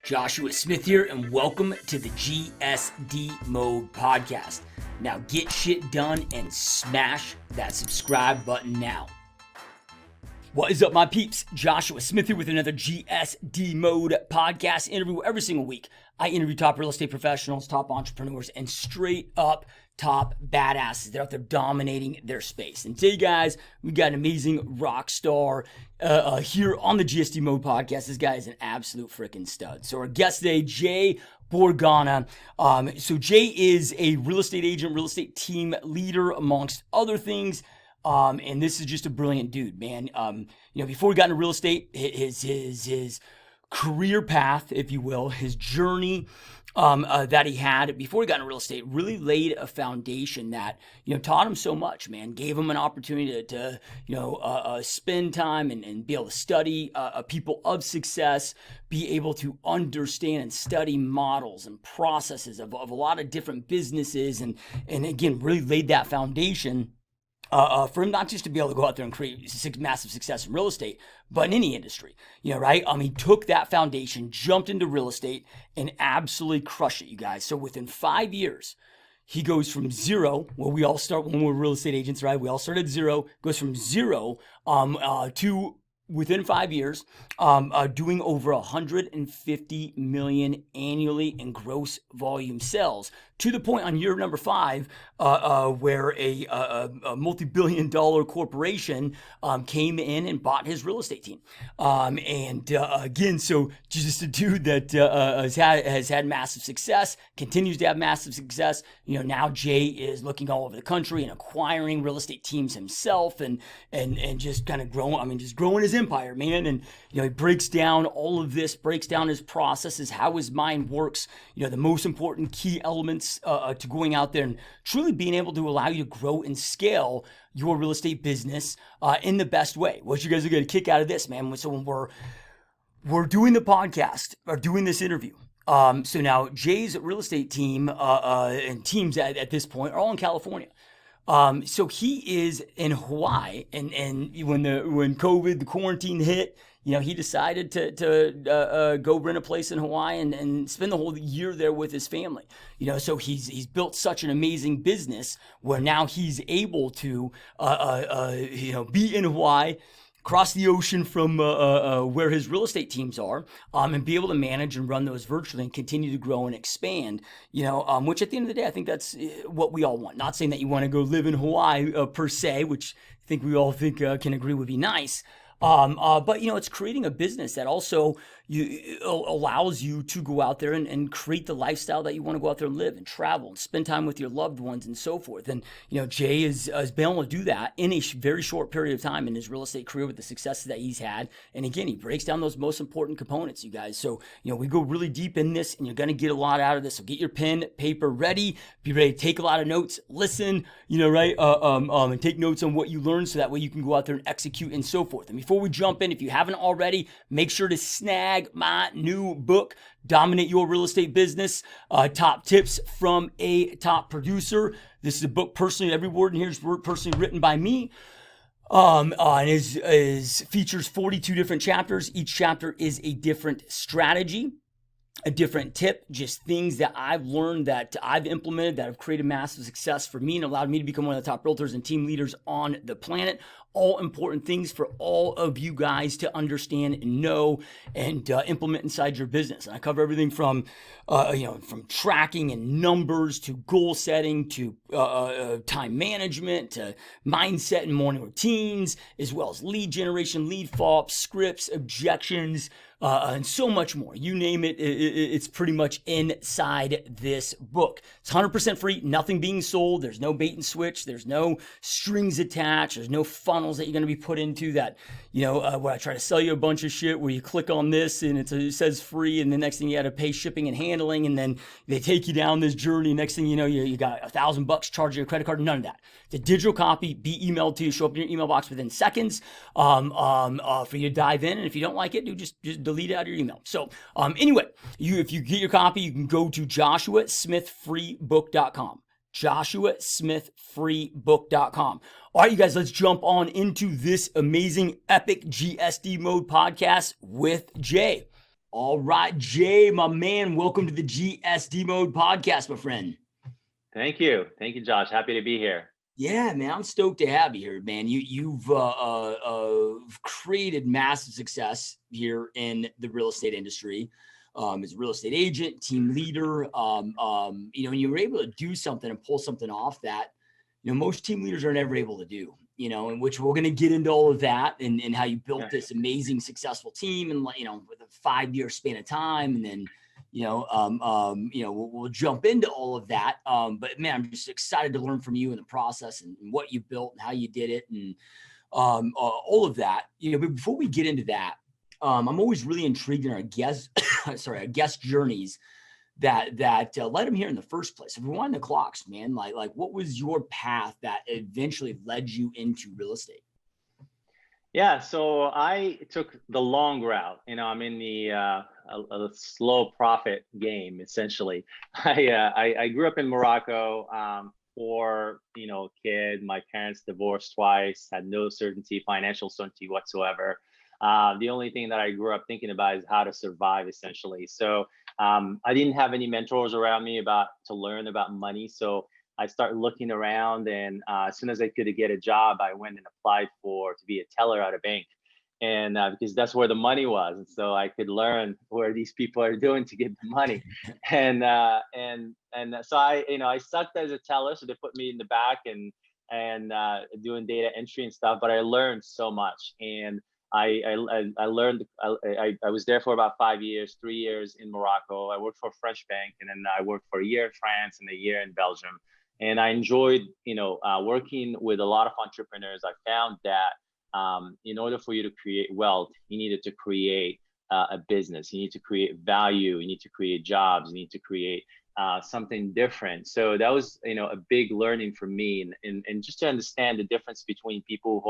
Joshua Smith here, and welcome to the GSD Mode Podcast. Now get shit done and smash that subscribe button now. What is up, my peeps? Joshua Smith here with another GSD Mode Podcast interview. Every single week, I interview top real estate professionals, top entrepreneurs, and straight up top badasses. They're out there dominating their space. And today, guys, we got an amazing rock star here on the GSD Mode Podcast. This guy is an absolute freaking stud. So our guest today, Jay Bourgana. So Jay is a real estate agent, real estate team leader, amongst other things. And this is just a brilliant dude, man. Before he got into real estate, his career path, if you will, his journey that he had before he got into real estate really laid a foundation that, taught him so much, man. Gave him an opportunity to spend time and be able to study people of success, be able to understand and study models and processes of a lot of different businesses, and again, really laid that foundation for him not just to be able to go out there and create massive success in real estate, but in any industry, right? He took that foundation, jumped into real estate, and absolutely crushed it, you guys. So within 5 years, he goes from zero, well, we all start when we're real estate agents, right? We all start at zero, goes from zero to within 5 years, doing over 150 million annually in gross volume sales, to the point on year number 5 where a multi-billion-dollar corporation came in and bought his real estate team. Again, so just a dude that has had massive success, continues to have massive success. Now Jay is looking all over the country and acquiring real estate teams himself, and just kind of growing. Just growing his empire, man. And he breaks down all of this, breaks down his processes, how his mind works. The most important key elements to going out there and truly being able to allow you to grow and scale your real estate business in the best way. What you guys are going to kick out of this, man. So when we're doing the podcast or doing this interview, so now Jay's real estate team and teams at this point are all in California. So he is in Hawaii, and when COVID, the quarantine hit, he decided to go rent a place in Hawaii and spend the whole year there with his family. So he's built such an amazing business where now he's able to be in Hawaii, cross the ocean from where his real estate teams are, and be able to manage and run those virtually and continue to grow and expand, which at the end of the day, I think that's what we all want. Not saying that you want to go live in Hawaii per se, which I think we all think can agree would be nice. But it's creating a business that also allows you to go out there and create the lifestyle that you want to go out there and live and travel and spend time with your loved ones and so forth. And, Jay has been able to do that in a very short period of time in his real estate career with the successes that he's had. And again, he breaks down those most important components, you guys. So, we go really deep in this, and you're going to get a lot out of this. So get your pen, paper ready, be ready to take a lot of notes, listen, right? And take notes on what you learn, so that way you can go out there and execute and so forth. And before we jump in, if you haven't already, make sure to snag my new book, Dominate Your Real Estate Business, Top Tips from a Top Producer. This is a book personally, every word in here is personally written by me. And is features 42 different chapters. Each chapter is a different strategy, a different tip, just things that I've learned, that I've implemented, that have created massive success for me and allowed me to become one of the top realtors and team leaders on the planet. All important things for all of you guys to understand and know and implement inside your business. And I cover everything from tracking and numbers to goal setting to time management to mindset and morning routines, as well as lead generation, lead follow-up, scripts, objections, and so much more. You name it, it's pretty much inside this book. It's 100% free, nothing being sold. There's no bait and switch. There's no strings attached. There's no funnels that you're going to be put into that, where I try to sell you a bunch of shit where you click on this and it says free, and the next thing you got to pay shipping and handling, and then they take you down this journey. Next thing you know, you got $1,000 charging your credit card. None of that. The digital copy, be emailed to you, show up in your email box within seconds for you to dive in. And if you don't like it, just delete it out of your email. So anyway, if you get your copy, you can go to joshuasmithfreebook.com. joshuasmithfreebook.com. All right, you guys, let's jump on into this amazing, epic GSD Mode podcast with Jay. All right, Jay, my man, welcome to the GSD Mode Podcast, my friend. Thank you, Josh. Happy to be here. Yeah, man, I'm stoked to have you here, man. You've created massive success here in the real estate industry. As a real estate agent, team leader, and you were able to do something and pull something off that, most team leaders are never able to do, in which we're going to get into all of that and how you built this amazing, successful team and, with a 5-year span of time. And then, we'll jump into all of that. But man, I'm just excited to learn from you in the process and what you built and how you did it and all of that. But before we get into that, I'm always really intrigued in our guest, our guest journeys that led them here in the first place. If we wind the clocks, man, like what was your path that eventually led you into real estate? Yeah, so I took the long route. I'm in the a slow profit game essentially. I grew up in Morocco. Poor, kid. My parents divorced twice. Had no financial certainty whatsoever. The only thing that I grew up thinking about is how to survive essentially. So I didn't have any mentors around me to learn about money. So I started looking around, and as soon as I could get a job, I went and applied to be a teller at a bank, and because that's where the money was, and so I could learn where these people are doing to get the money, and so I sucked as a teller, so they put me in the back and doing data entry and stuff, but I learned so much, and I learned. I was there for about 5 years, 3 years in Morocco. I worked for a French bank, and then I worked for a year in France and a year in Belgium. And I enjoyed, working with a lot of entrepreneurs. I found that in order for you to create wealth, you needed to create a business. You need to create value. You need to create jobs. You need to create something different. So that was, a big learning for me, and just to understand the difference between people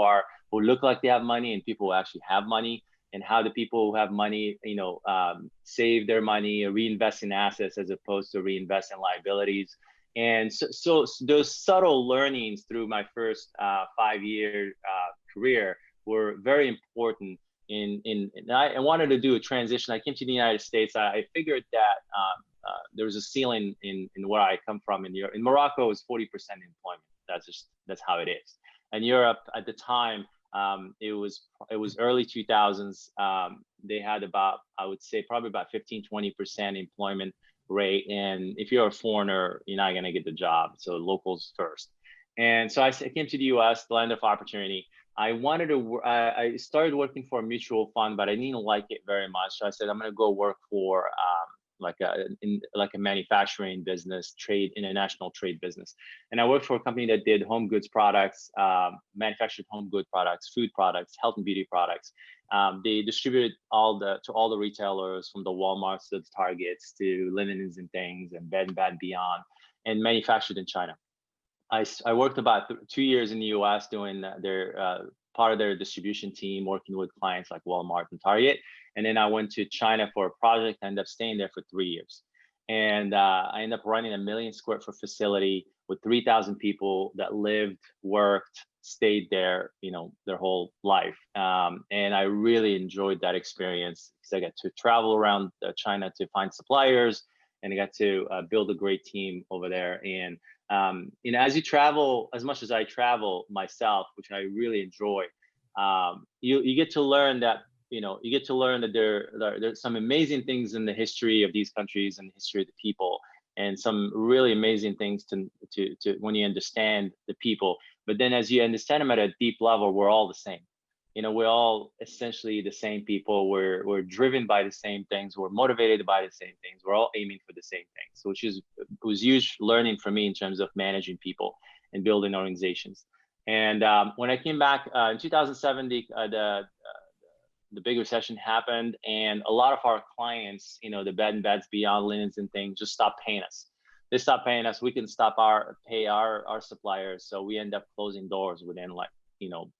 who look like they have money and people who actually have money, and how the people who have money, save their money or reinvest in assets as opposed to reinvest in liabilities. And so those subtle learnings through my first 5-year career were very important. And I wanted to do a transition. I came to the United States. I figured that there was a ceiling in where I come from in Europe. In Morocco, it was 40% employment. That's how it is. And Europe at the time, it was early 2000s. They had I would say probably about 15-20% employment rate, and if you're a foreigner, you're not going to get the job. So locals first. And so I came to the US, the land of opportunity. I started working for a mutual fund, but I didn't like it very much. So I said, I'm going to go work for like a manufacturing business, international trade business. And I worked for a company that did home goods products, manufactured home good products, food products, health and beauty products. They distributed to all the retailers, from the Walmarts to the Targets to linens and things and Bed Bath & Beyond, and manufactured in China. I worked about 2 years in the US doing part of their distribution team, working with clients like Walmart and Target. And then I went to China for a project. I ended up staying there for 3 years. And I ended up running a 1 million square foot facility with 3,000 people that lived, worked, stayed there, their whole life. And I really enjoyed that experience because I got to travel around China to find suppliers, and I got to build a great team over there. And as you travel, as much as I travel myself, which I really enjoy, you get to learn that there's some amazing things in the history of these countries and the history of the people, and some really amazing things to when you understand the people. But then as you understand them at a deep level, we're all the same. We're all essentially the same people. We're driven by the same things. We're motivated by the same things. We're all aiming for the same things. So it was huge learning for me in terms of managing people and building organizations. And when I came back in 2007, the big recession happened, and a lot of our clients, the Bed Bath & Beyond, linens and things, just stopped paying us. They stopped paying us. We couldn't pay our suppliers. So we end up closing doors within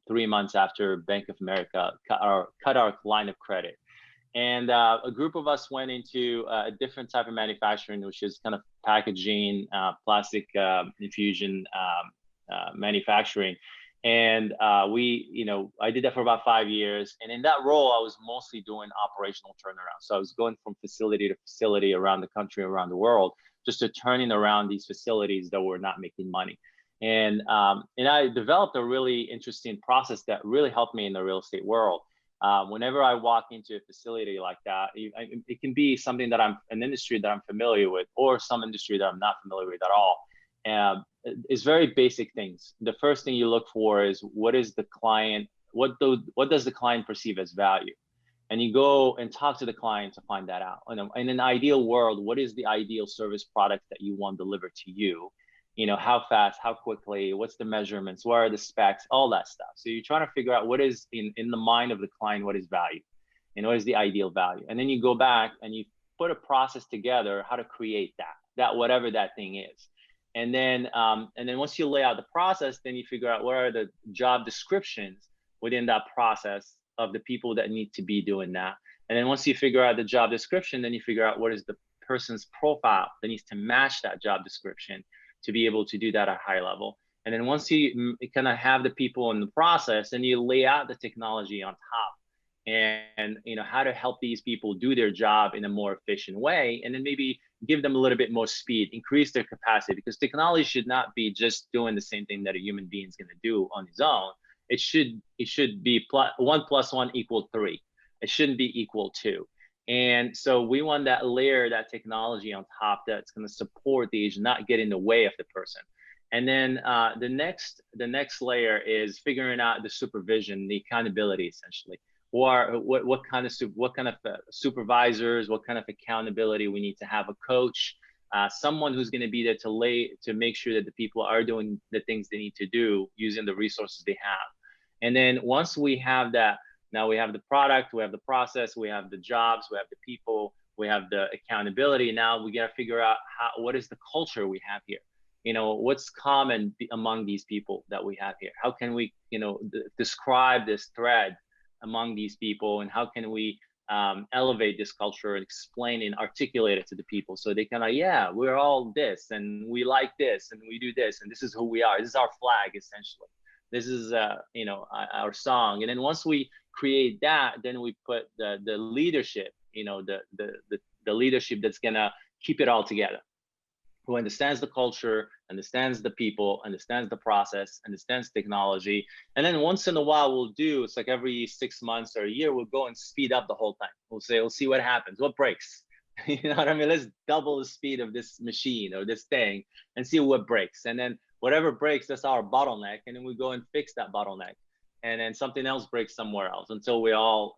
3 months after Bank of America cut our line of credit. And a group of us went into a different type of manufacturing, which is kind of packaging, plastic infusion manufacturing. And I did that for about 5 years. And in that role, I was mostly doing operational turnaround. So I was going from facility to facility around the country, around the world, just to turning around these facilities that were not making money. And I developed a really interesting process that really helped me in the real estate world. Whenever I walk into a facility like that, it can be something that an industry that I'm familiar with, or some industry that I'm not familiar with at all. It's very basic things. The first thing you look for is what does the client perceive as value? And you go and talk to the client to find that out. In an ideal world, what is the ideal service product that you want delivered to you? How fast, how quickly, what's the measurements, what are the specs, all that stuff. So you're trying to figure out what is in the mind of the client, what is value, and what is the ideal value. And then you go back and you put a process together, how to create that whatever that thing is. And then once you lay out the process, then you figure out what are the job descriptions within that process of the people that need to be doing that. And then once you figure out the job description, then you figure out what is the person's profile that needs to match that job description to be able to do that at a high level. And then once you kind of have the people in the process, then you lay out the technology on top and how to help these people do their job in a more efficient way, and then maybe give them a little bit more speed, increase their capacity, because technology should not be just doing the same thing that a human being is going to do on his own. It should be 1 + 1 = 3. It shouldn't be equal to. And so we want that layer, that technology on top that's going to support the agent, not get in the way of the person. And then the next layer is figuring out the supervision, the accountability, essentially. Or what kind of supervisors, what kind of accountability we need to have, a coach, someone who's going to be there to make sure that the people are doing the things they need to do using the resources they have. And then once we have that, now we have the product, we have the process, we have the jobs, we have the people, we have the accountability. Now we got to figure out what is the culture we have here. What's common among these people that we have here? How can we, describe this thread among these people, and how can we elevate this culture and explain and articulate it to the people so they kind of, yeah, we're all this and we like this and we do this and this is who we are. This is our flag, essentially. This is our song. And then once we create that, then we put the leadership, the leadership that's gonna keep it all together, who understands the culture, understands the people, understands the process, understands technology. And then once in a while it's like every 6 months or a year, we'll go and speed up the whole thing. We'll see what happens, what breaks. You know what I mean? Let's double the speed of this machine or this thing and see what breaks. And then whatever breaks, that's our bottleneck. And then we go and fix that bottleneck. And then something else breaks somewhere else until we all,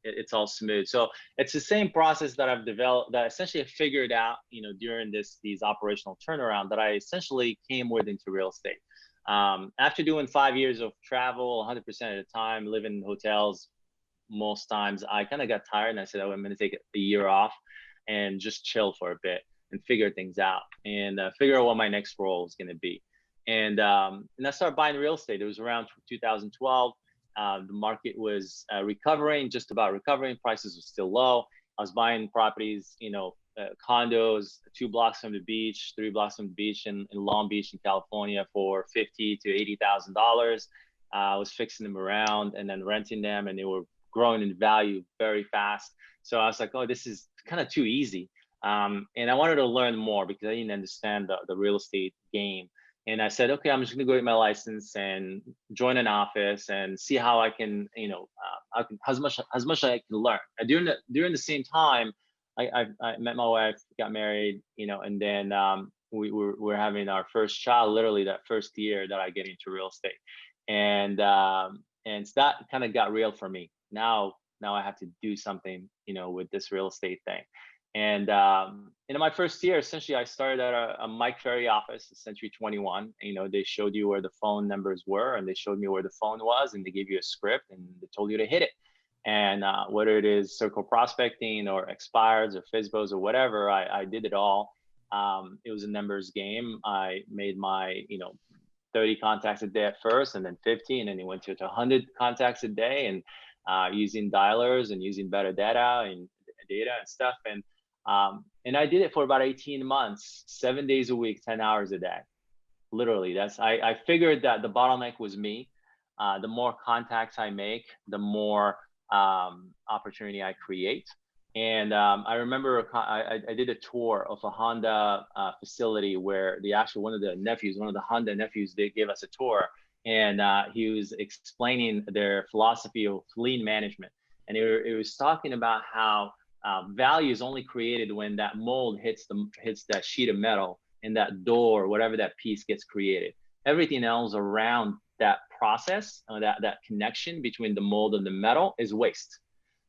it's all smooth. So it's the same process that I've developed, that essentially I figured out, during these operational turnaround that I essentially came with into real estate. After doing 5 years of travel, 100% of the time, living in hotels, most times I kind of got tired and I said, I'm going to take a year off and just chill for a bit and figure things out and figure out what my next role is going to be. And I started buying real estate. It was around 2012. The market was just about recovering. Prices were still low. I was buying properties, condos 2 blocks from the beach, 3 blocks from the beach in Long Beach in California for $50,000 to $80,000. I was fixing them around and then renting them, and they were growing in value very fast. So I was like, oh, this is kind of too easy. And I wanted to learn more because I didn't understand the real estate game. And I said, okay, I'm just going to go get my license and join an office and see how I can, as much as I can learn. And during the same time, I met my wife, got married, and then we're having our first child, literally that first year that I get into real estate. And so that kind of got real for me. Now I have to do something, with this real estate thing. And in my first year, essentially, I started at a Mike Ferry office, Century 21. They showed you where the phone numbers were, and they showed me where the phone was, and they gave you a script, and they told you to hit it. And whether it is circle prospecting or expireds or FSBOs or whatever, I did it all. It was a numbers game. I made my 30 contacts a day at first, and then 50, and then it went to 100 contacts a day, and using dialers and using better data and stuff. And I did it for about 18 months, 7 days a week, 10 hours a day, Literally, I figured that the bottleneck was me. The more contacts I make, the more opportunity I create. And I remember I did a tour of a Honda facility where one of the Honda nephews, they gave us a tour, and he was explaining their philosophy of lean management. And it was talking about how value is only created when that mold hits that sheet of metal in that door, whatever that piece gets created. Everything else around that process, that connection between the mold and the metal is waste.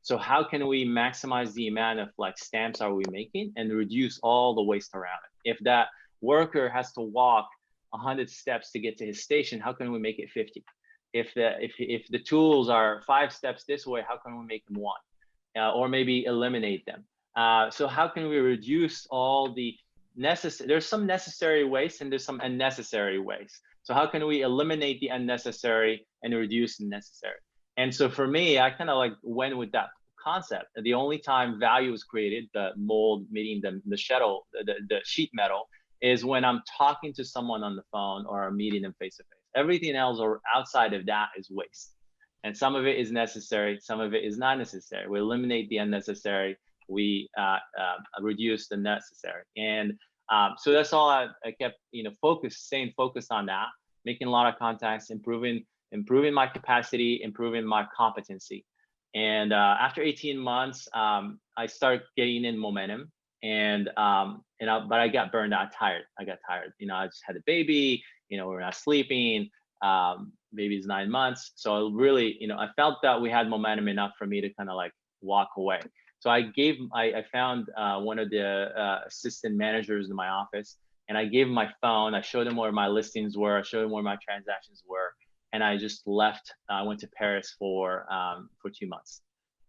So how can we maximize the amount of like stamps are we making and reduce all the waste around it? If that worker has to walk 100 steps to get to his station, how can we make it 50? If the tools are 5 steps this way, how can we make them 1? Or maybe eliminate them. So how can we reduce all the necessary? There's some necessary waste and there's some unnecessary waste. So how can we eliminate the unnecessary and reduce the necessary? And so for me, I kind of like went with that concept. The only time value is created, the mold meeting the sheet metal, is when I'm talking to someone on the phone or I'm meeting them face to face. Everything else or outside of that is waste. And some of it is necessary, some of it is not necessary. We eliminate the unnecessary, we reduce the necessary. And so that's all I kept, staying focused on that, making a lot of contacts, improving my capacity, improving my competency. And after 18 months, I started getting in momentum, but I got burned out, tired. I got tired. I just had a baby. We're not sleeping. Baby's 9 months. So really, I felt that we had momentum enough for me to kind of like walk away. So I found one of the assistant managers in my office, and I gave him my phone. I showed him where my listings were. I showed him where my transactions were. And I just left. I went to Paris for 2 months,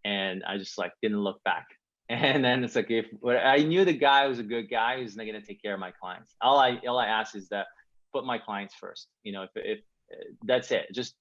and I just like didn't look back. And then it's like, I knew the guy was a good guy who's not gonna take care of my clients. All I ask is that put my clients first. If that's it, just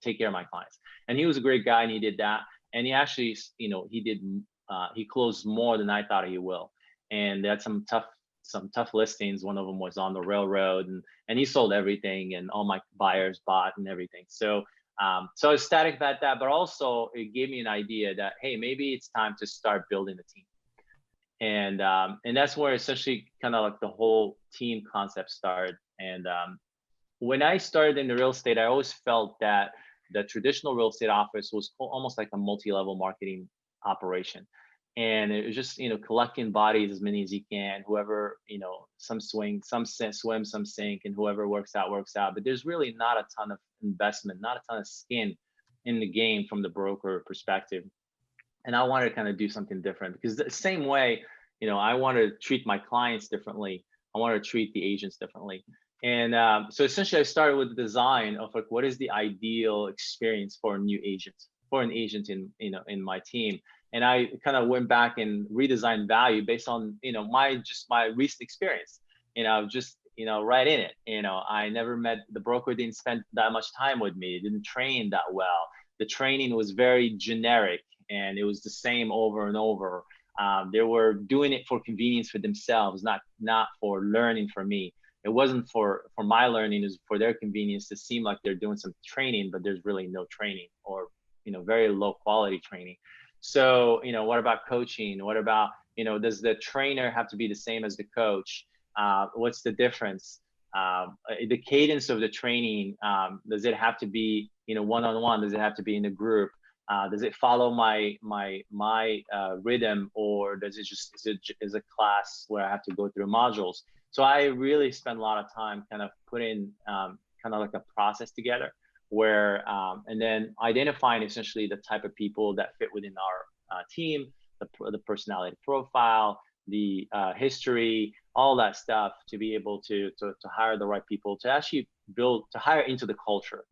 take care of my clients. And he was a great guy, and he did that. And he actually, he closed more than I thought he will. And that's some tough listings. One of them was on the railroad, and he sold everything, and all my buyers bought and everything. So I was ecstatic about that, but also it gave me an idea that, hey, maybe it's time to start building a team. And that's where essentially kind of like the whole team concept started. And when I started in the real estate, I always felt that the traditional real estate office was almost like a multi-level marketing operation. And it was just, collecting bodies, as many as you can, whoever, some swing, some swim, some sink, and whoever works out. But there's really not a ton of investment, not a ton of skin in the game from the broker perspective. And I wanted to kind of do something different, because the same way, I wanted to treat my clients differently. I wanted to treat the agents differently. And so essentially I started with the design of like, what is the ideal experience for an agent in my team. And I kind of went back and redesigned value based on, my recent experience, right in it. I never met the broker, didn't spend that much time with me, didn't train that well. The training was very generic, and it was the same over and over. They were doing it for convenience for themselves, not for learning for me. It wasn't for my learning, it was for their convenience to seem like they're doing some training, but there's really no training, or, very low quality training. So, what about coaching? What about, does the trainer have to be the same as the coach? What's the difference? The cadence of the training, does it have to be, one-on-one? Does it have to be in a group? Does it follow my rhythm, or is it a class where I have to go through modules? So I really spent a lot of time kind of putting kind of like a process together, where and then identifying essentially the type of people that fit within our team, the personality profile, the history, all that stuff, to be able to hire the right people, to actually hire into the culture.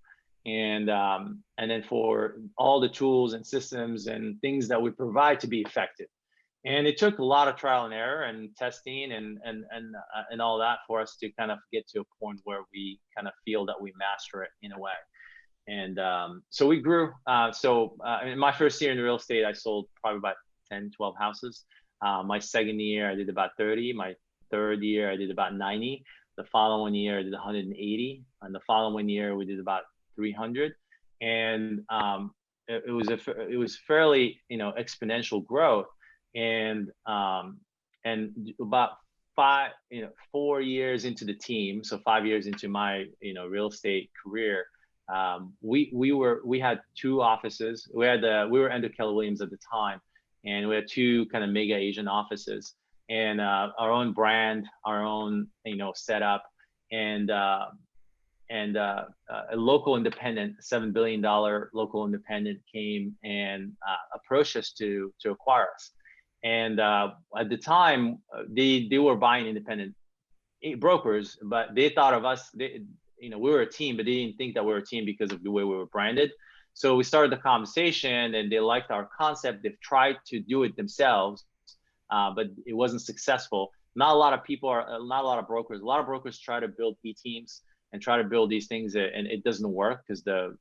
And then for all the tools and systems and things that we provide to be effective. And it took a lot of trial and error and testing and all that for us to kind of get to a point where we kind of feel that we master it in a way. And so we grew. In my first year in real estate, I sold probably about 10, 12 houses. My second year, I did about 30. My third year, I did about 90. The following year, I did 180. And the following year, we did about 300. And it was fairly, exponential growth. And about 4 years into the team, so 5 years into my, real estate career, we had two offices. We were under Keller Williams at the time, and we had two kind of mega Asian offices, and our own brand, our own, setup, and a local independent, $7 billion local independent came and approached us to acquire us. And at the time, they were buying independent brokers, but they thought of us, we were a team, but they didn't think that we were a team because of the way we were branded. So we started the conversation, and they liked our concept. They've tried to do it themselves, but it wasn't successful. Not a lot of brokers. A lot of brokers try to build B teams and try to build these things, and it doesn't work because the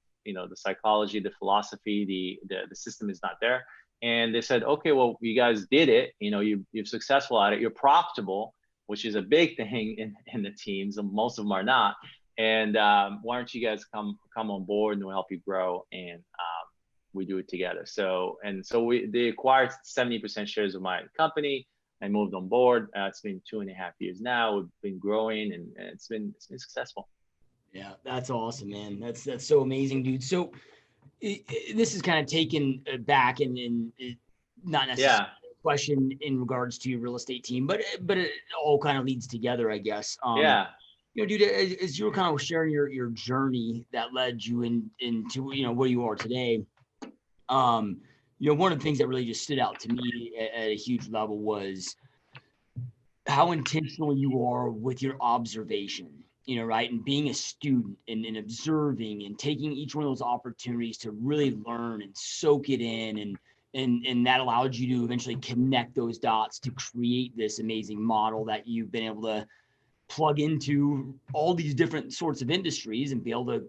psychology, the philosophy, the system is not there. And they said, okay, well, you guys did it. You're successful at it. You're profitable, which is a big thing in the teams, and most of them are not. And why don't you guys come on board, and we'll help you grow, and we do it together. So they acquired 70% shares of my company. I moved on board. It's been 2.5 years now. We've been growing, and it's been successful. Yeah, that's awesome, man. That's so amazing, dude. So this is kind of taken back and not necessarily a question in regards to your real estate team, but it all kind of leads together, I guess. Dude, as you were kind of sharing your journey that led you into where you are today, one of the things that really just stood out to me at a huge level was how intentional you are with your observation, right? And being a student and observing and taking each one of those opportunities to really learn and soak it in. And that allowed you to eventually connect those dots to create this amazing model that you've been able to plug into all these different sorts of industries and be able to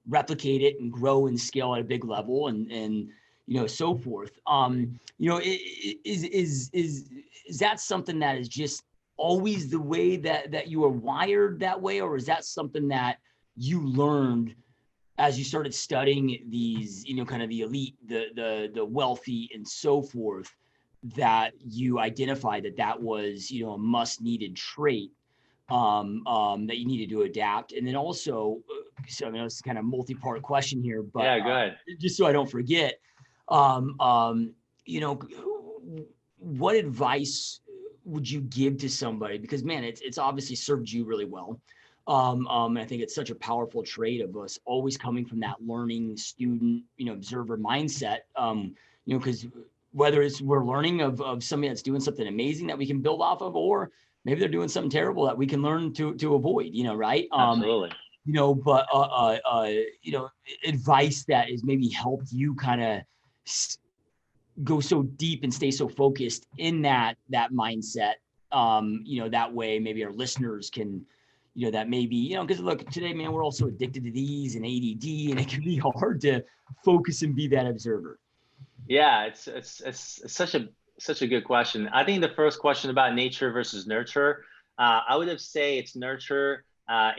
replicate it and grow and scale at a big level and so forth. Is that something that is just always the way that you are wired that way, or is that something that you learned as you started studying these, kind of the elite, the wealthy and so forth, that you identified that was, a must needed trait that you needed to adapt? And then also, so I mean, it's kind of multi-part question here, but yeah, go ahead. Just so I don't forget, what advice would you give to somebody? Because man, it's obviously served you really well. And I think it's such a powerful trait of us always coming from that learning student, observer mindset. Because whether we're learning of somebody that's doing something amazing that we can build off of, or maybe they're doing something terrible that we can learn to avoid, right? Absolutely. But advice that has maybe helped you kind of go so deep and stay so focused in that mindset. That way maybe our listeners can, that maybe, because look, today, man, we're also addicted to these and ADD, and it can be hard to focus and be that observer. Yeah, it's such a good question. I think the first question about nature versus nurture, I would have say it's nurture, I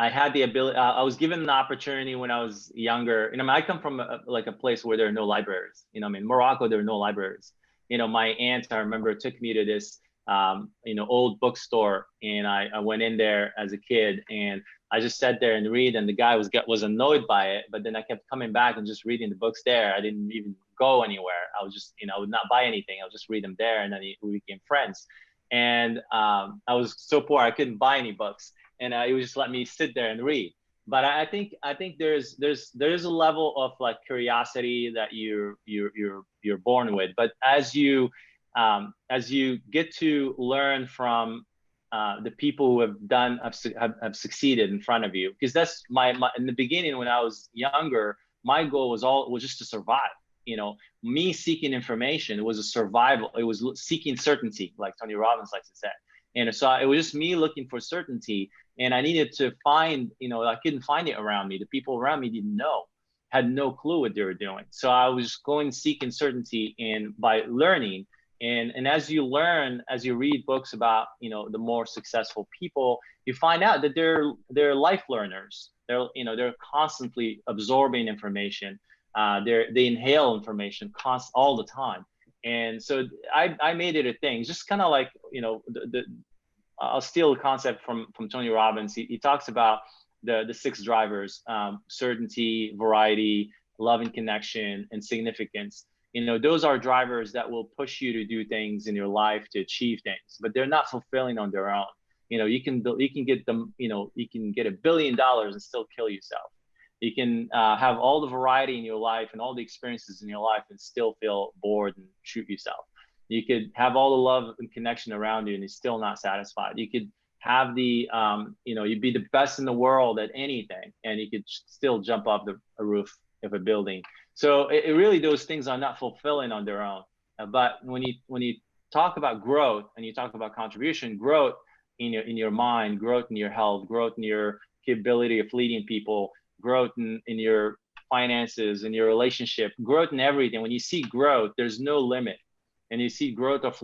had the ability. I was given an opportunity when I was younger. I come from a place where there are no libraries. In Morocco, there are no libraries. My aunt, I remember, took me to this old bookstore, and I went in there as a kid, and I just sat there and read, and the guy was annoyed by it, but then I kept coming back and just reading the books there. I didn't even go anywhere. I was just, I would not buy anything. I would just read them there, and then we became friends. And I was so poor, I couldn't buy any books, and he would just let me sit there and read. But I think there's a level of like curiosity that you're born with. But as you get to learn from the people who have succeeded in front of you, because that's my in the beginning when I was younger, my goal was just to survive. Me seeking information, it was a survival. It was seeking certainty, like Tony Robbins likes to say. And so it was just me looking for certainty, and I needed to find, I couldn't find it around me. The people around me had no clue what they were doing. So I was going seeking certainty, and by learning, And as you learn, as you read books about, the more successful people, you find out that they're life learners. They're constantly absorbing information. They inhale information all the time. And so I made it a thing, just kind of like, I'll steal a concept from Tony Robbins. He talks about the six drivers: certainty, variety, love and connection, and significance. Those are drivers that will push you to do things in your life, to achieve things, but they're not fulfilling on their own. You can get them, you can get $1 billion and still kill yourself. You can have all the variety in your life and all the experiences in your life and still feel bored and shoot yourself. You could have all the love and connection around you and you're still not satisfied. You could have you'd be the best in the world at anything and you could still jump off a roof of a building. So it really, those things are not fulfilling on their own. But when you talk about growth and you talk about contribution, growth in your mind, growth in your health, growth in your capability of leading people, growth in your finances, in your relationship, growth in everything. When you see growth, there's no limit. And you see growth of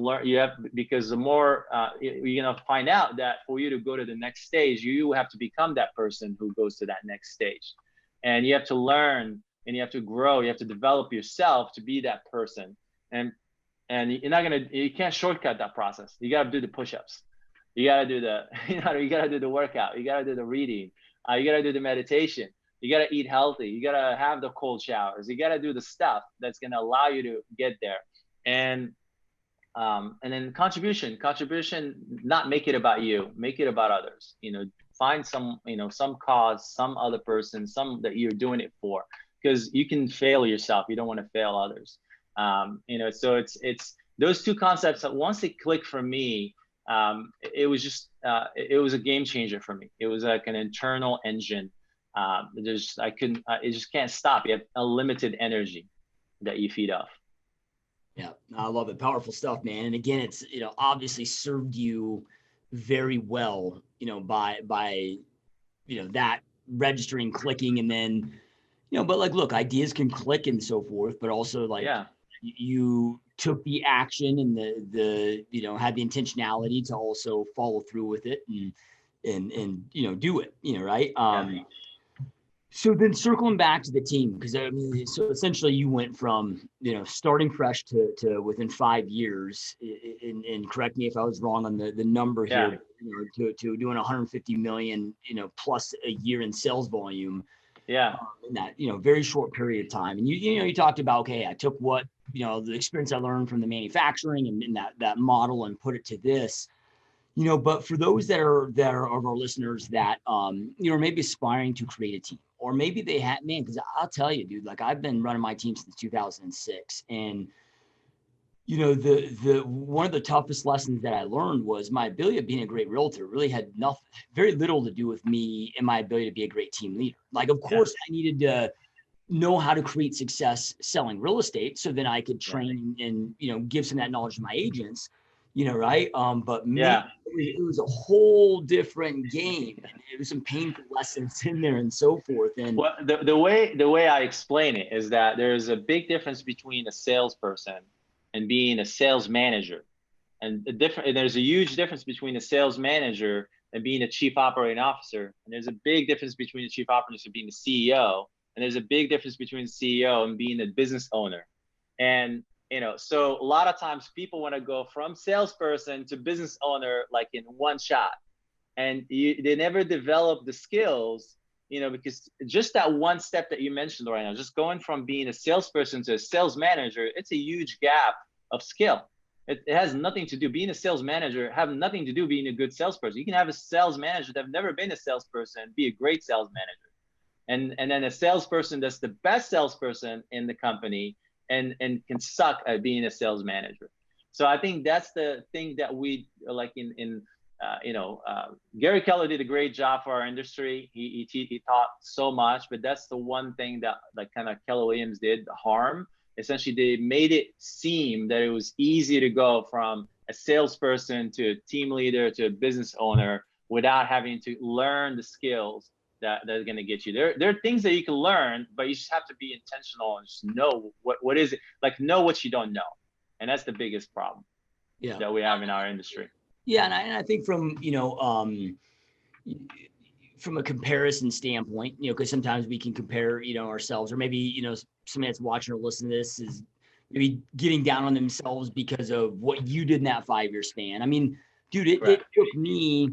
because the more you're gonna find out that for you to go to the next stage, you have to become that person who goes to that next stage. And you have to learn and you have to grow, you have to develop yourself to be that person. And you can't shortcut that process. You gotta do the push-ups. You gotta do you gotta do the workout. You gotta do the reading. You gotta do the meditation. You gotta eat healthy. You gotta have the cold showers. You gotta do the stuff that's gonna allow you to get there. And then contribution, not make it about you, make it about others. Find some cause, some other person, some that you're doing it for, because you can fail yourself. You don't want to fail others. So it's those two concepts that once they click for me, it was just it was a game changer for me. It was like an internal engine. It just can't stop. You have unlimited energy that you feed off. Yeah, I love it. Powerful stuff, man. And again, it's, obviously served you very well, by, that registering, clicking, and then, but like, look, ideas can click and so forth, but also like, you took the action and the had the intentionality to also follow through with it and do it, right? So then circling back to the team, because so essentially you went from, starting fresh to within 5 years, and correct me if I was wrong on the number here, to doing 150 million, plus a year in sales volume. Yeah. In that, very short period of time. And you talked about, okay, I took what, the experience I learned from the manufacturing and in that model and put it to this. But for those that are of our listeners that, maybe aspiring to create a team, or maybe they had, because I'll tell you, dude, like I've been running my team since 2006. And, the one of the toughest lessons that I learned was my ability of being a great realtor really had very little to do with me and my ability to be a great team leader. Like, of course, I needed to know how to create success selling real estate so then I could train and, give some of that knowledge to my agents. Right. But it was a whole different game. And it was some painful lessons in there and so forth. And well, the way I explain it is that there's a big difference between a salesperson and being a sales manager. And there's a huge difference between a sales manager and being a chief operating officer. And there's a big difference between the chief operating officer being the CEO. And there's a big difference between the CEO and being a business owner. And so a lot of times people want to go from salesperson to business owner like in one shot, and they never develop the skills, because just that one step that you mentioned right now, just going from being a salesperson to a sales manager, it's a huge gap of skill. It has nothing to do, being a sales manager have nothing to do being a good salesperson. You can have a sales manager that have never been a salesperson be a great sales manager, and then a salesperson that's the best salesperson in the company and can suck at being a sales manager. So I think that's the thing that we like Gary Keller did a great job for our industry. He taught so much, but that's the one thing that like kind of Keller Williams did harm. Essentially, they made it seem that it was easy to go from a salesperson to a team leader to a business owner without having to learn the skills that are going to get you there. There are things that you can learn, but you just have to be intentional and just know what is it, like know what you don't know. And that's the biggest problem Yeah. that we have in our industry. Yeah. And I think from, from a comparison standpoint, because sometimes we can compare, ourselves, or maybe, somebody that's watching or listening to this is maybe getting down on themselves because of what you did in that 5-year span. I mean, dude, it took me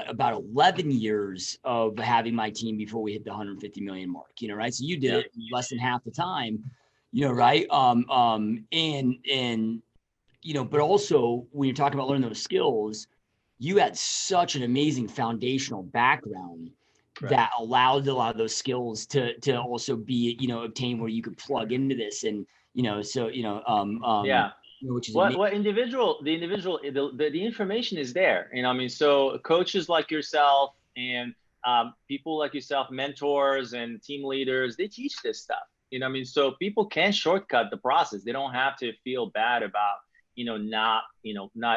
about 11 years of having my team before we hit the 150 million mark, right? So you did it in less than half the time, right? And but also when you're talking about learning those skills, you had such an amazing foundational background that allowed a lot of those skills to also be, obtained where you could plug into this. And, which is the information is there. I mean, so coaches like yourself and people like yourself, mentors and team leaders, they teach this stuff. I mean, so people can shortcut the process. They don't have to feel bad about not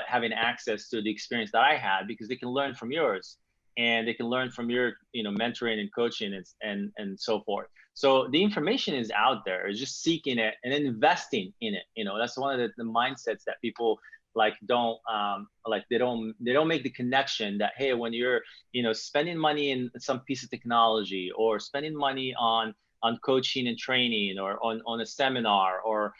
having access to the experience that I had, because they can learn from yours, and they can learn from your mentoring and coaching and so forth. So the information is out there. It's just seeking it and investing in it. That's one of the mindsets that people don't they don't make the connection that, hey, when you're spending money in some piece of technology, or spending money on coaching and training, or on a seminar, or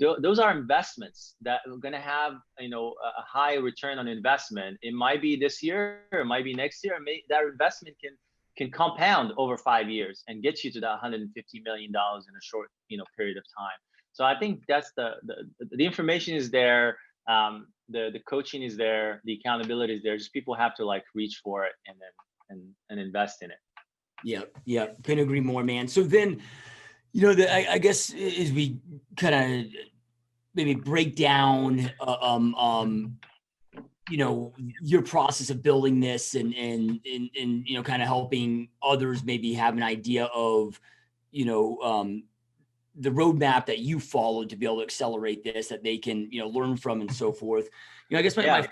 those are investments that are going to have a high return on investment. It might be this year, it might be next year. That investment can compound over 5 years and get you to that $150 million in a short period of time. So I think that's the information is there, the coaching is there, the accountability is there. Just people have to reach for it and invest in it. Yeah, couldn't agree more, man. So then, I guess as we kind of maybe break down, your process of building this and kind of helping others maybe have an idea of, the roadmap that you followed to be able to accelerate this, that they can, learn from and so forth. I guess my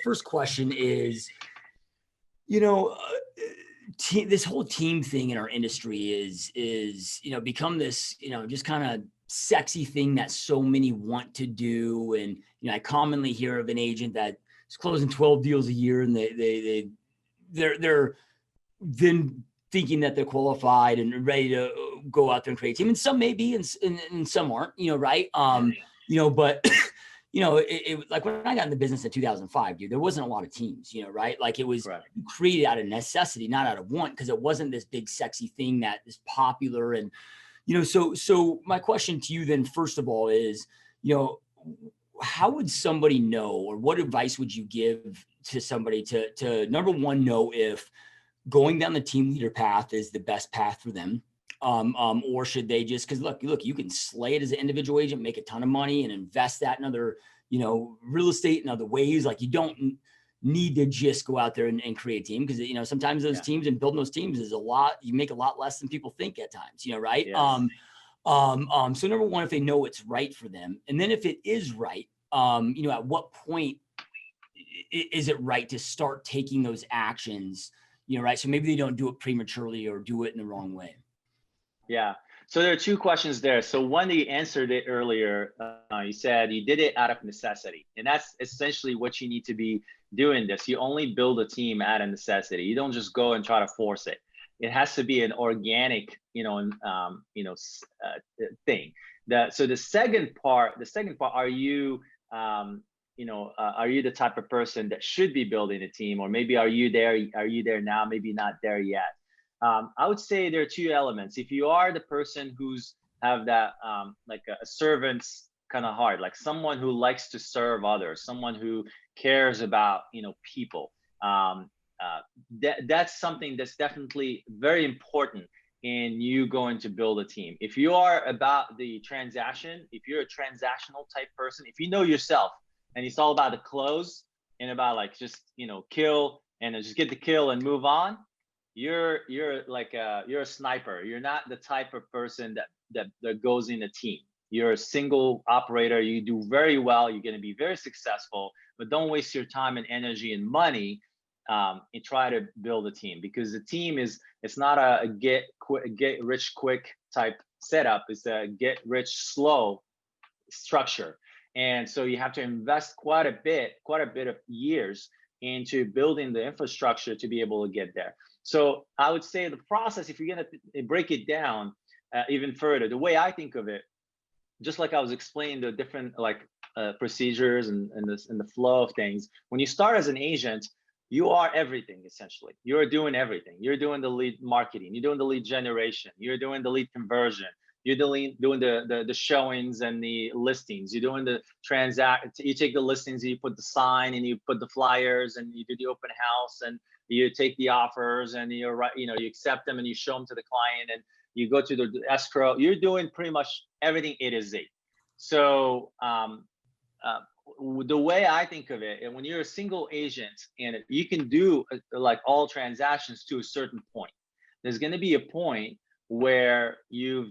first question is, this whole team thing in our industry is become this just kind of sexy thing that so many want to do. And I commonly hear of an agent that is closing 12 deals a year, and they're then thinking that they're qualified and ready to go out there and create a team. And some may be, and some aren't, right? But it like when I got in the business in 2005, dude, there wasn't a lot of teams, right? It was created out of necessity, not out of want, because it wasn't this big sexy thing that is popular. And, so my question to you then, first of all, is, how would somebody know, or what advice would you give to somebody to number one, know if going down the team leader path is the best path for them? Or should they just, because look, you can slay it as an individual agent, make a ton of money, and invest that in other, real estate and other ways. You don't need to just go out there and create a team, because sometimes those teams and building those teams is you make a lot less than people think at times, right? Yes. So number one, if they know it's right for them, and then if it is right, at what point is it right to start taking those actions, right? So maybe they don't do it prematurely or do it in the wrong way. Yeah. So there are two questions there. So one, you answered it earlier. You said you did it out of necessity. And that's essentially what you need to be doing this. You only build a team out of necessity. You don't just go and try to force it. It has to be an organic, thing. So the second part, are you, are you the type of person that should be building a team? Or maybe are you there now? Maybe not there yet. I would say there are two elements. If you are the person who's have that a servant's kind of heart, like someone who likes to serve others, someone who cares about people, that's something that's definitely very important in you going to build a team. If you are about the transaction, if you're a transactional type person, if you know yourself and it's all about the close and about just kill and just get the kill and move on, you're a sniper. You're not the type of person that goes in a team. You're a single operator. You do very well. You're going to be very successful, but don't waste your time and energy and money and try to build a team, because the team it's not a get rich quick type setup. It's a get rich slow structure. And so you have to invest quite a bit of years into building the infrastructure to be able to get there. So I would say the process, if you're going to break it down even further, the way I think of it, just like I was explaining the different procedures and the flow of things. When you start as an agent, you are everything essentially. You're doing everything. You're doing the lead marketing. You're doing the lead generation. You're doing the lead conversion. You're doing the showings and the listings. You're doing the transact. You take the listings and you put the sign and you put the flyers and you do the open house and you take the offers and you accept them and you show them to the client and you go to the escrow. You're doing pretty much everything A to Z. So the way I think of it, and when you're a single agent and you can do like all transactions to a certain point, there's going to be a point where you've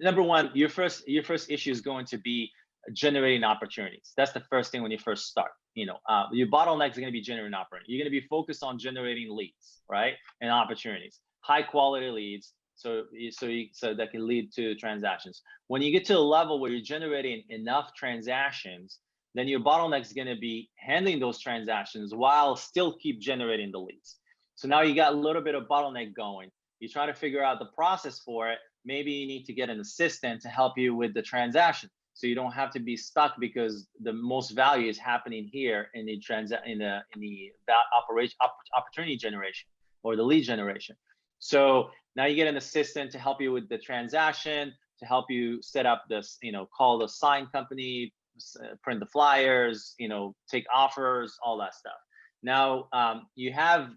number one, your first issue is going to be generating opportunities. That's the first thing when you first start. Your bottleneck is going to be generating opportunities. You're going to be focused on generating leads, right, and opportunities, high quality leads. So that can lead to transactions. When you get to a level where you're generating enough transactions, then your bottleneck is going to be handling those transactions while still keep generating the leads. So now you got a little bit of bottleneck going. You try to figure out the process for it. Maybe you need to get an assistant to help you with the transaction, so you don't have to be stuck because the most value is happening here in the opportunity generation or the lead generation. So now you get an assistant to help you with the transaction, to help you set up this, call the sign company, print the flyers, take offers, all that stuff. Now you have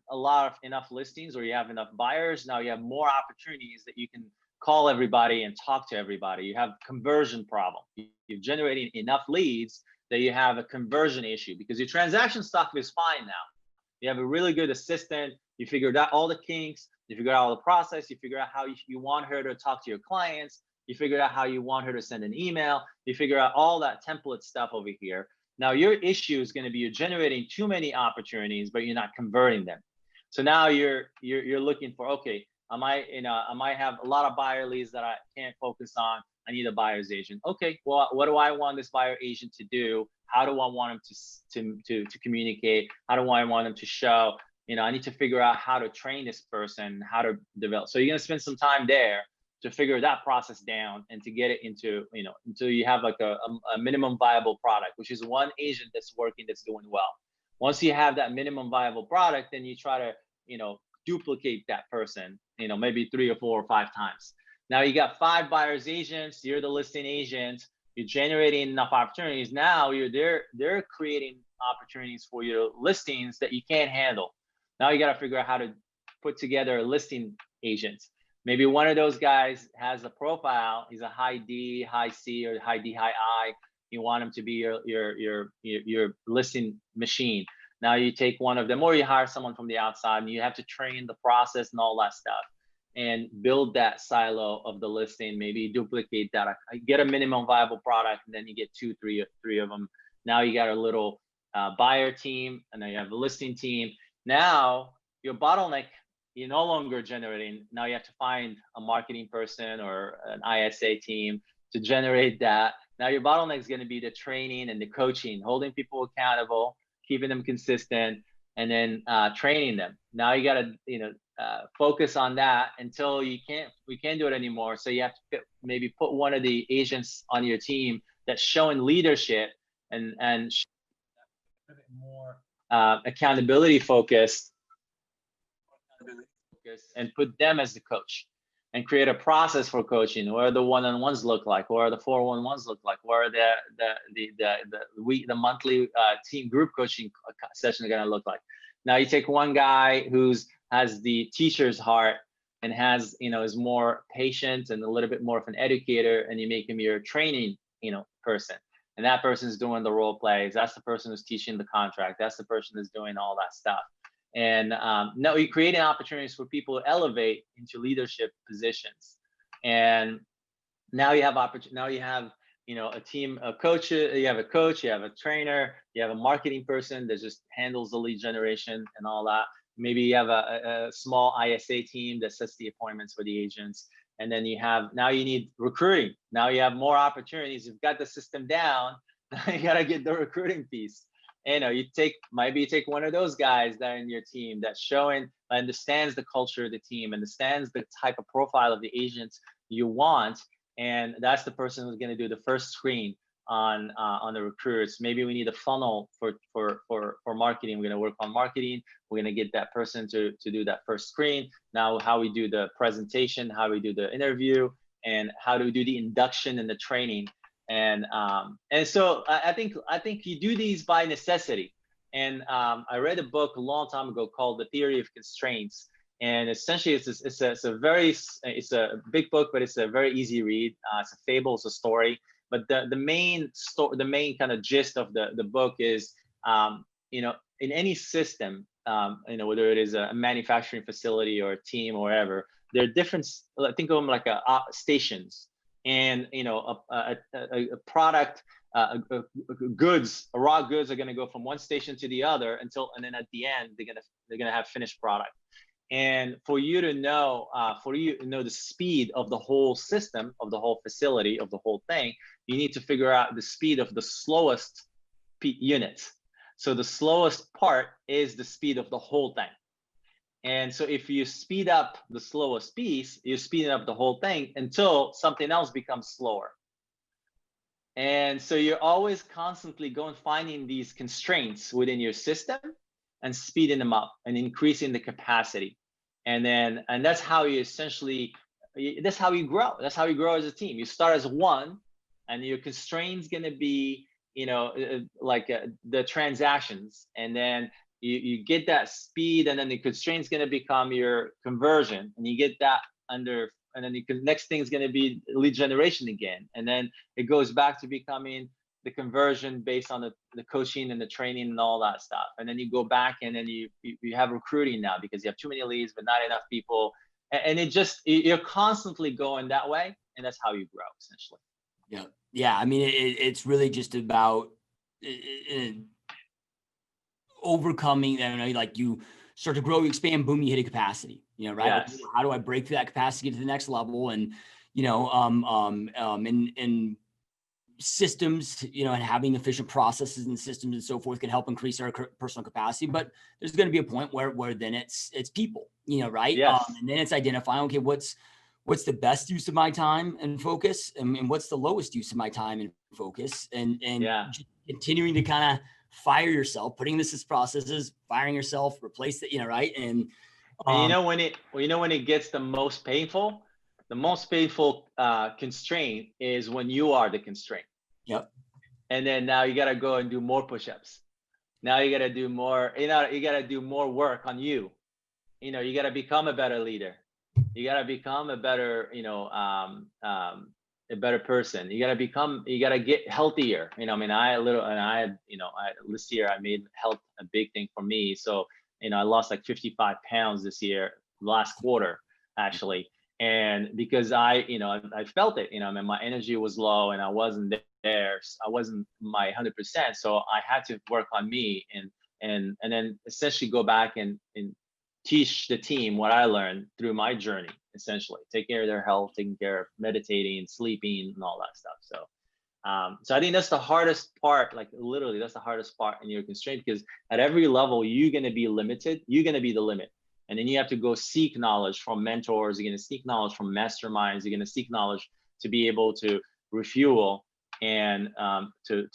enough listings or you have enough buyers. Now you have more opportunities that you can call everybody and talk to everybody. You have conversion problem. You're generating enough leads that you have a conversion issue because your transaction stuff is fine now. You have a really good assistant. You figured out all the kinks. You figure out all the process. You figure out how you want her to talk to your clients. You figure out how you want her to send an email. You figure out all that template stuff over here. Now your issue is going to be you're generating too many opportunities, but you're not converting them. So now you're looking for, okay, I might have a lot of buyer leads that I can't focus on. I need a buyer's agent. Okay, well, what do I want this buyer agent to do? How do I want them to communicate? How do I want them to show? I need to figure out how to train this person, how to develop. So you're going to spend some time there to figure that process down and to get it into, until you have like a minimum viable product, which is one agent that's working, that's doing well. Once you have that minimum viable product, then you try to, duplicate that person, maybe 3 or 4 or 5 times. Now you got 5 buyers agents, you're the listing agent, you're generating enough opportunities. Now they're creating opportunities for your listings that you can't handle. Now you got to figure out how to put together a listing agent. Maybe one of those guys has a profile. He's a high D, high C, or high D, high I. You want him to be your listing machine. Now you take one of them, or you hire someone from the outside, and you have to train the process and all that stuff, and build that silo of the listing. Maybe duplicate that. Get a minimum viable product, and then you get 2, 3 of them. Now you got a little buyer team, and then you have a listing team. Now your bottleneck, you're no longer generating. Now you have to find a marketing person or an ISA team to generate that. Now your bottleneck is going to be the training and the coaching, holding people accountable, keeping them consistent, and then training them. Now you got to focus on that until we can't do it anymore. So you have to maybe put one of the agents on your team that's showing leadership and a bit more accountability focused, and put them as the coach, and create a process for coaching. What are the one-on-ones look like? What are the 4-on-1s look like? What are the monthly team group coaching sessions going to look like? Now you take one guy has the teacher's heart and is more patient and a little bit more of an educator, and you make him your training person, and that person's doing the role plays. That's the person who's teaching the contract. That's the person that's doing all that stuff. And now you're creating opportunities for people to elevate into leadership positions. And now you have a team of coaches. You have a coach, you have a trainer, you have a marketing person that just handles the lead generation and all that. Maybe you have a small ISA team that sets the appointments for the agents. And then now you need recruiting. Now you have more opportunities. You've got the system down. Now you got to get the recruiting piece. Maybe you take one of those guys that are in your team that's understands the culture of the team, understands the type of profile of the agents you want. And that's the person who's going to do the first screen on the recruiters. Maybe we need a funnel for marketing. We're going to work on marketing. We're going to get that person to do that first screen. Now, how we do the presentation, how we do the interview, and how do we do the induction and the training. And so I think you do these by necessity. And I read a book a long time ago called The Theory of Constraints. And essentially, it's a big book, but it's a very easy read. It's a fable, it's a story. But the main kind of gist of the book is, in any system, whether it is a manufacturing facility or a team or whatever, there are different. Think of them like stations, and a product, goods, raw goods are going to go from one station to the other and then at the end they're gonna have finished product. And for you to know the speed of the whole system, of the whole facility, of the whole thing, you need to figure out the speed of the slowest units. So the slowest part is the speed of the whole thing. And so if you speed up the slowest piece, you're speeding up the whole thing until something else becomes slower. And so you're always constantly finding these constraints within your system and speeding them up and increasing the capacity. And that's how you that's how you grow. That's how you grow as a team. You start as one, and your constraint's going to be, the transactions. And then you get that speed, and then the constraint's going to become your conversion, and you get that and then next thing is going to be lead generation again. And then it goes back to becoming the conversion based on the coaching and the training and all that stuff. And then you go back, and then you have recruiting now because you have too many leads, but not enough people. And you're constantly going that way. And that's how you grow, essentially. Yeah. Yeah. I mean, it's really just about overcoming, like you start to grow, you expand, boom, you hit a capacity, right? Yes. Like, how do I break through that capacity to the next level? And, and systems, and having efficient processes and systems and so forth can help increase our personal capacity. But there's going to be a point where then it's people, right? Yes. And then it's identifying, okay, what's the best use of my time and focus, and what's the lowest use of my time and focus, and continuing to kind of fire yourself, putting this as processes, firing yourself, replace it, right? And when it gets the most painful constraint is when you are the constraint. Yep. And then now you got to go and do more push-ups. Now you got to do more, you got to do more work on you. You got to become a better leader. You got to become a better, a better person. You got to get healthier. This year I made health a big thing for me. So, I lost like 55 pounds this year, last quarter, actually. And because I felt it, my energy was low and I wasn't there. I wasn't my 100%. So I had to work on me and then essentially go back and teach the team what I learned through my journey, essentially take care of their health, taking care of meditating, sleeping, and all that stuff. So I think that's the hardest part, like literally that's the hardest part in your constraint, because at every level, you're going to be limited. You're going to be the limit. And then you have to go seek knowledge from mentors. You're going to seek knowledge from masterminds. You're going to seek knowledge to be able to refuel and to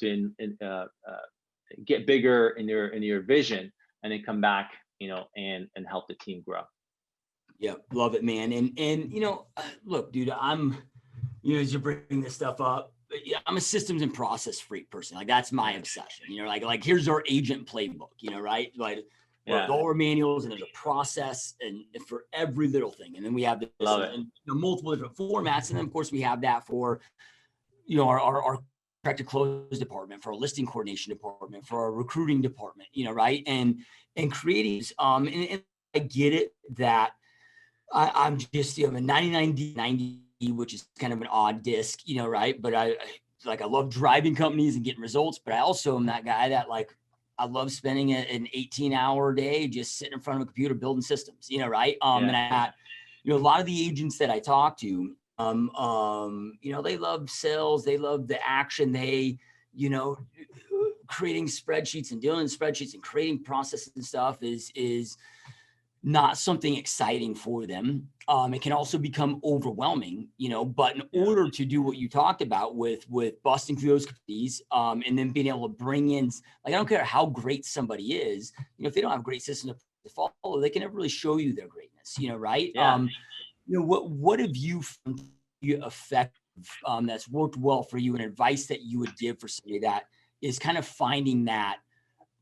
get bigger in your vision, and then come back, and help the team grow. Yeah, love it, man. And look, dude, I'm, as you're bringing this stuff up, I'm a systems and process freak person. Like that's my obsession. Like here's our agent playbook. Right? Like all our manuals, and there's a process and for every little thing. And then we have this multiple different formats, and then of course we have that for our contract to close department, for our listing coordination department, for our recruiting department. Right? And creating and I get it that I'm just a 99D90, which is kind of an odd disc, right? But I love driving companies and getting results, but I also am that guy that I love spending an 18-hour day just sitting in front of a computer building systems, right? And a lot of the agents that I talk to, they love sales, they love the action, they, creating spreadsheets and dealing in spreadsheets and creating processes and stuff is not something exciting for them. It can also become overwhelming, but in order to do what you talked about with busting through those committees, and then being able to bring in, like, I don't care how great somebody is, if they don't have a great system to follow, they can never really show you their greatness, right? Yeah. What have you found effective, that's worked well for you, and advice that you would give for somebody that is kind of finding that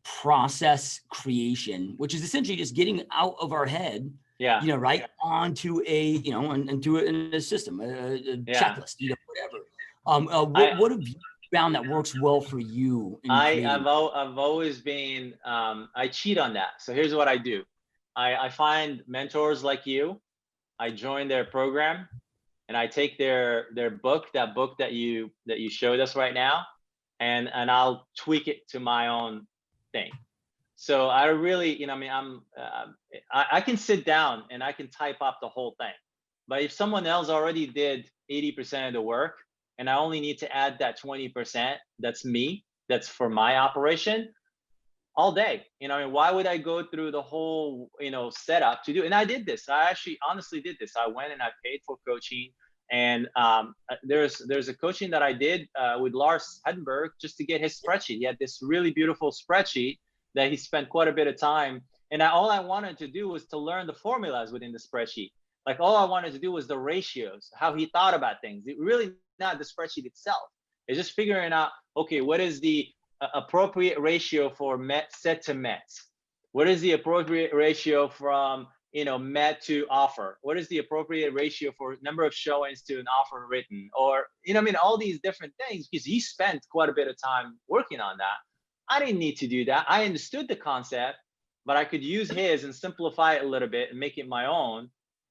process creation, which is essentially just getting out of our head, right, onto into in a system, a checklist, whatever. What have you found that works well for you in creating? I've always been, I cheat on that. So here's what I do. I find mentors like you. I join their program, and I take their book, that book that you showed us right now, and I'll tweak it to my own thing. So I really, I can sit down and I can type up the whole thing. But if someone else already did 80% of the work, and I only need to add that 20%, that's me, that's for my operation, all day. Why would I go through the whole, setup to do? And I did this. I actually honestly did this. I went and I paid for coaching. And there's a coaching that I did with Lars Heddenberg just to get his spreadsheet. He had this really beautiful spreadsheet that he spent quite a bit of time. And all I wanted to do was to learn the formulas within the spreadsheet. Like, all I wanted to do was the ratios, how he thought about things. It really not the spreadsheet itself. It's just figuring out, okay, what is the appropriate ratio for set to Mets? What is the appropriate ratio from Met to offer? What is the appropriate ratio for number of showings to an offer written? Or all these different things, because he spent quite a bit of time working on that. I didn't need to do that. I understood the concept, but I could use his and simplify it a little bit and make it my own,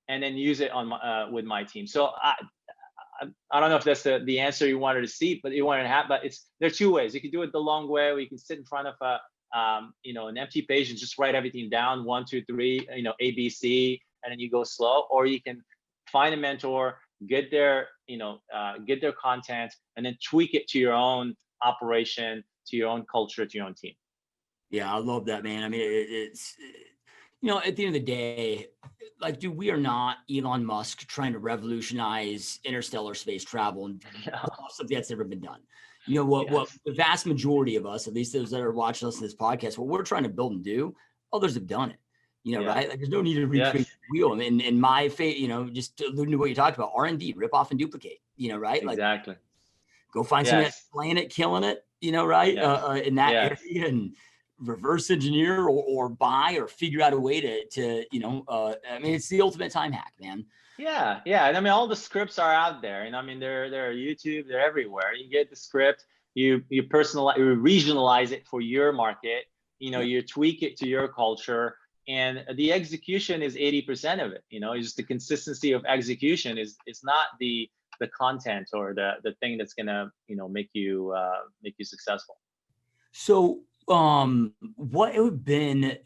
and then use it on my, with my team. So I don't know if that's the answer you wanted to see, but you wanted to have. But there are two ways. You can do it the long way, where you can sit in front of an empty page and just write everything down, 1, 2, 3, ABC, and then you go slow. Or you can find a mentor, get their content, and then tweak it to your own operation, to your own culture, to your own team. Yeah, I love that, man. I mean, it's at the end of the day, like, dude, we are not Elon Musk trying to revolutionize interstellar space travel and something that's never been done. What the vast majority of us, at least those that are watching us in this podcast, what we're trying to build and do, others have done it. Right? Like, there's no need to recreate the wheel. And in my faith, just alluding to what you talked about, R&D, rip off and duplicate. Right? Exactly. Like, go find somebody that's playing it, killing it. Right? In that area, and reverse engineer or buy or figure out a way to it's the ultimate time hack, man. Yeah. And all the scripts are out there, and they're YouTube, they're everywhere. You get the script, you personalize, you regionalize it for your market, you tweak it to your culture, and the execution is 80% of it. It's just the consistency of execution is not the content or the thing that's gonna make you successful. So what it would have been,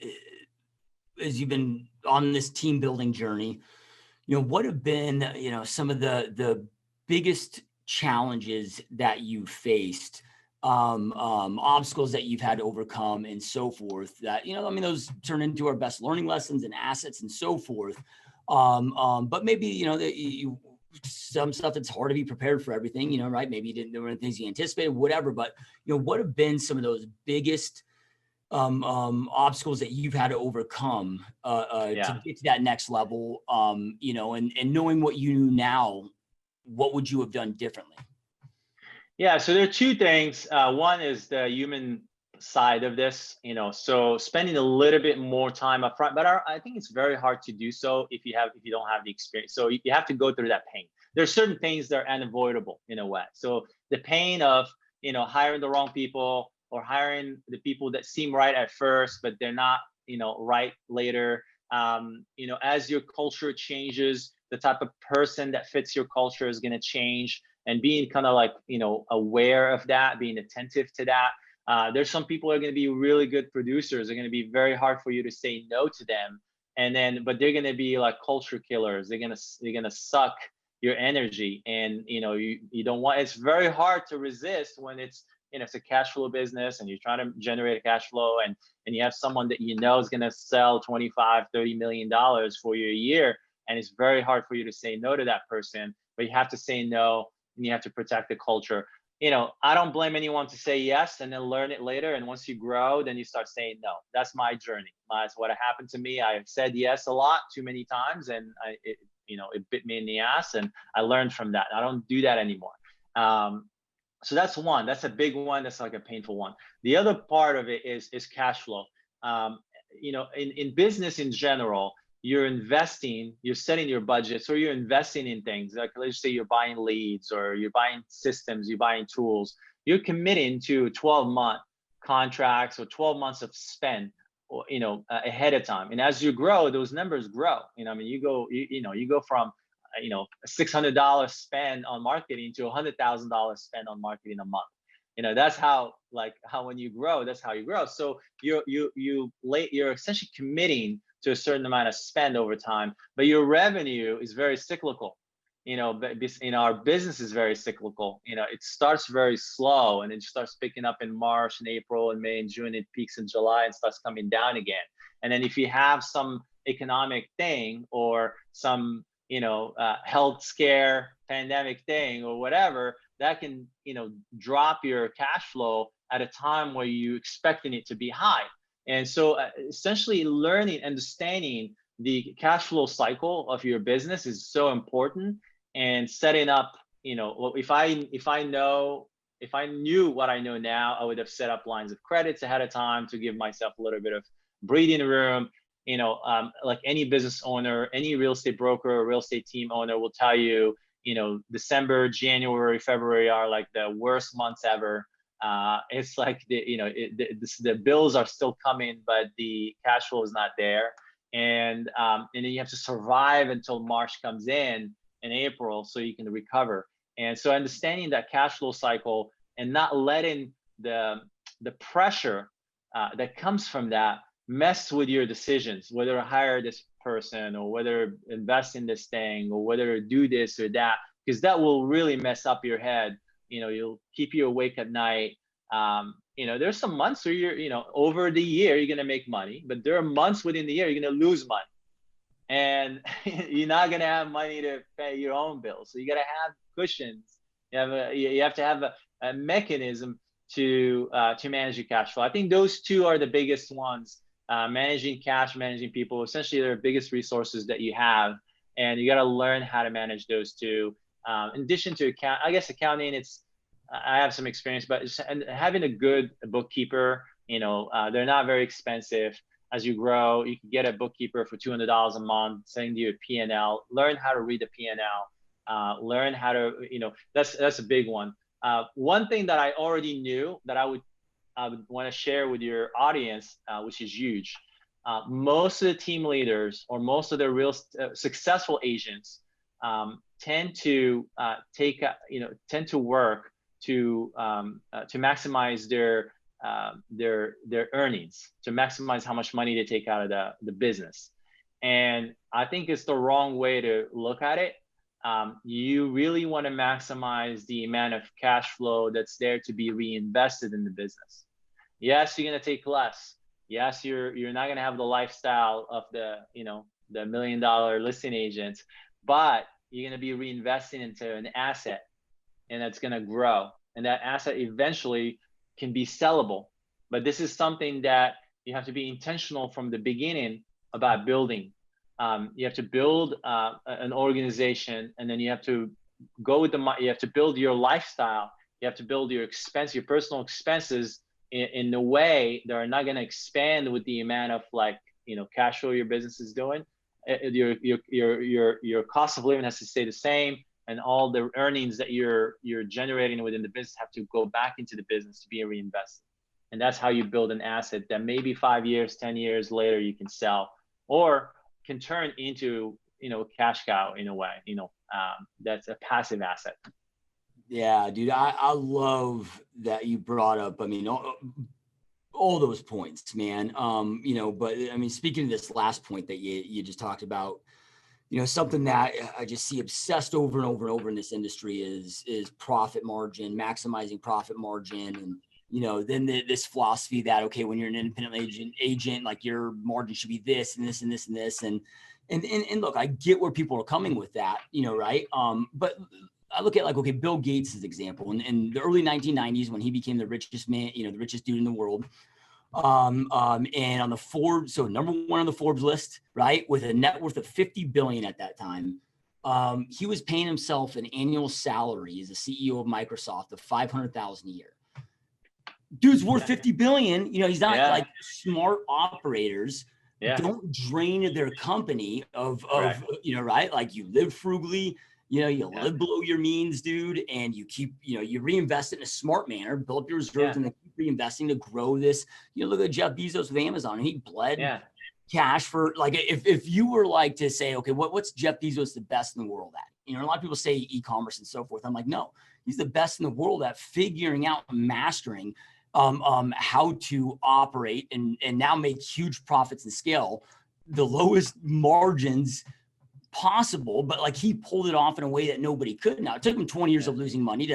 as you've been on this team building journey, what have been some of the biggest challenges that you faced, obstacles that you've had to overcome and so forth, that those turn into our best learning lessons and assets and so forth, but maybe that you some stuff that's hard to be prepared for everything, right? Maybe there weren't things you anticipated, whatever, but what have been some of those biggest obstacles that you've had to overcome to get to that next level, and knowing what you know now, what would you have done differently? Yeah, so there are two things. One is the human side of this, so spending a little bit more time up front, but I think it's very hard to do so if you don't have the experience. So you have to go through that pain. There's certain pains that are unavoidable in a way. So the pain of hiring the wrong people, or hiring the people that seem right at first, but they're not right later. As your culture changes, the type of person that fits your culture is going to change, and being kind of like aware of that, being attentive to that. There's some people who are going to be really good producers. They're going to be very hard for you to say no to them, but they're going to be like culture killers. They're going to suck your energy, and you don't want. It's very hard to resist when it's it's a cash flow business and you're trying to generate a cash flow, and you have someone that is going to sell 25 $30 million for you a year, and it's very hard for you to say no to that person, but you have to say no, and you have to protect the culture. I don't blame anyone to say yes and then learn it later. And once you grow, then you start saying no. That's my journey. That's what happened to me. I've said yes a lot, too many times, and it bit me in the ass, and I learned from that. I don't do that anymore. So that's one. That's a big one. That's like a painful one. The other part of it is cash flow. In business in general, you're investing, you're setting your budgets, or you're investing in things. Like, let's say you're buying leads, or you're buying systems, you're buying tools. You're committing to 12-month contracts or 12 months of spend, or ahead of time. And as you grow, those numbers grow. You go from $600 spend on marketing to $100,000 spend on marketing a month. That's how when you grow, that's how you grow. So you're essentially committing to a certain amount of spend over time, but your revenue is very cyclical. Our business is very cyclical. It starts very slow, and it starts picking up in March and April and May and June. It peaks in July and starts coming down again. And then if you have some economic thing or some health scare, pandemic thing, or whatever, that can drop your cash flow at a time where you expecting it to be high. And so essentially understanding the cash flow cycle of your business is so important. And setting up, if I knew what I know now, I would have set up lines of credits ahead of time to give myself a little bit of breathing room. Like any business owner, any real estate broker or real estate team owner will tell you, December, January, February are like the worst months ever. It's like the bills are still coming, but the cash flow is not there. And then you have to survive until March comes in April, so you can recover. And so understanding that cash flow cycle and not letting the pressure that comes from that mess with your decisions, whether to hire this person or whether invest in this thing or whether to do this or that, because that will really mess up your head. You'll keep you awake at night. There's some months where you're, over the year, you're going to make money, but there are months within the year you're going to lose money, and you're not going to have money to pay your own bills. So you got to have cushions. You have to have a mechanism to manage your cash flow. I think those two are the biggest ones. Managing cash, managing people, essentially they're the biggest resources that you have, and you got to learn how to manage those two. In addition to accounting, I have some experience, but having a good bookkeeper, they're not very expensive. As you grow, you can get a bookkeeper for $200 a month, send you a P&L, learn how to read the P&L, learn how to, that's a big one. One thing that I already knew that I would want to share with your audience, which is huge. Most of the team leaders or most of the real successful agents tend to work to maximize their earnings, to maximize how much money they take out of the business. And I think it's the wrong way to look at it. You really want to maximize the amount of cash flow that's there to be reinvested in the business. Yes, you're going to take less. Yes, you're not going to have the lifestyle of the $1 million listing agents, but you're going to be reinvesting into an asset, and that's going to grow. And that asset eventually can be sellable. But this is something that you have to be intentional from the beginning about building. You have to build an organization, and then you have to you have to build your lifestyle. You have to build your personal expenses in a way that are not going to expand with the amount of cash flow your business is doing. Your cost of living has to stay the same, and all the earnings that you're generating within the business have to go back into the business to be reinvested. And that's how you build an asset that maybe 5 years, 10 years later you can sell or can turn into a cash cow in a way. That's a passive asset. Yeah, dude, I love that you brought up. I mean, all those points, man. But I mean, speaking of this last point that you just talked about, something that I just see obsessed over and over and over in this industry is profit margin, maximizing profit margin. And, then this philosophy that, okay, when you're an independent agent, like your margin should be this and this and this and this. And look, I get where people are coming with that, right? But I look at like, okay, Bill Gates' example in the early 1990s when he became the richest man, the richest dude in the world. And on the Forbes, so number one on the Forbes list, right, with a net worth of 50 billion at that time. He was paying himself an annual salary as a CEO of Microsoft of 500,000 a year. Dude's worth 50 billion. He's not like smart operators. Don't drain their company of right? Like you live frugally, you live below your means, dude, and you keep, you reinvest it in a smart manner, build up your reserves and then keep reinvesting to grow this. Look at Jeff Bezos with Amazon, and he bled cash for like, if you were like to say, okay, what's Jeff Bezos the best in the world at? A lot of people say e-commerce and so forth. I'm like, no, he's the best in the world at figuring out, mastering how to operate and now make huge profits and scale, the lowest margins possible, but like he pulled it off in a way that nobody could. Now it took him 20 years of losing money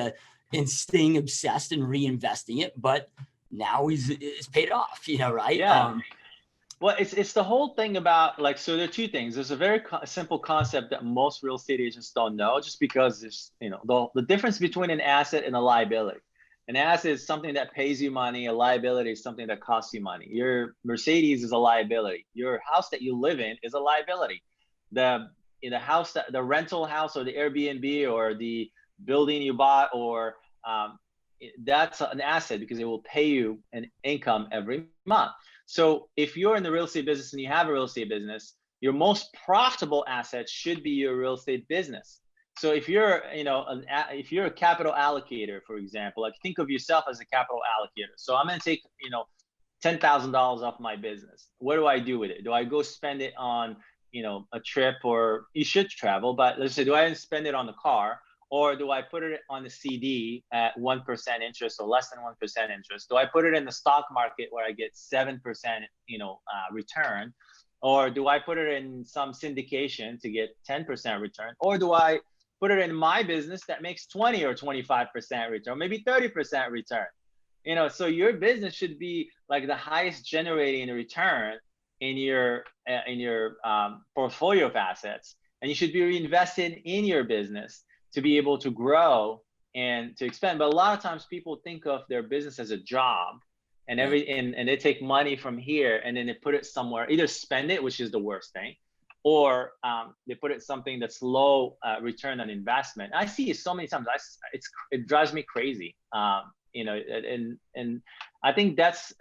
and staying obsessed and reinvesting it, but now it's paid off, right? Well, it's the whole thing about like, so there are two things. There's a very simple concept that most real estate agents don't know, just because there's, the difference between an asset and a liability. An asset is something that pays you money. A liability is something that costs you money. Your Mercedes is a liability. Your house that you live in is a liability. The rental house or the Airbnb or the building you bought, or that's an asset because it will pay you an income every month. So if you're in the real estate business and you have a real estate business, your most profitable asset should be your real estate business. So if you're, if you're a capital allocator, for example, like think of yourself as a capital allocator. So I'm going to take, $10,000 off my business. What do I do with it? Do I go spend it on, a trip, or you should travel, but let's say, do I spend it on the car, or do I put it on the CD at 1% interest or less than 1% interest? Do I put it in the stock market where I get 7%, return? Or do I put it in some syndication to get 10% return? Or do I put it in my business that makes 20 or 25% return, maybe 30% return? So your business should be like the highest generating return in your portfolio of assets, and you should be reinvested in your business to be able to grow and to expand. But a lot of times people think of their business as a job, and and they take money from here and then they put it somewhere, either spend it, which is the worst thing, or they put it something that's low return on investment. I see it so many times. It drives me crazy. And I think that's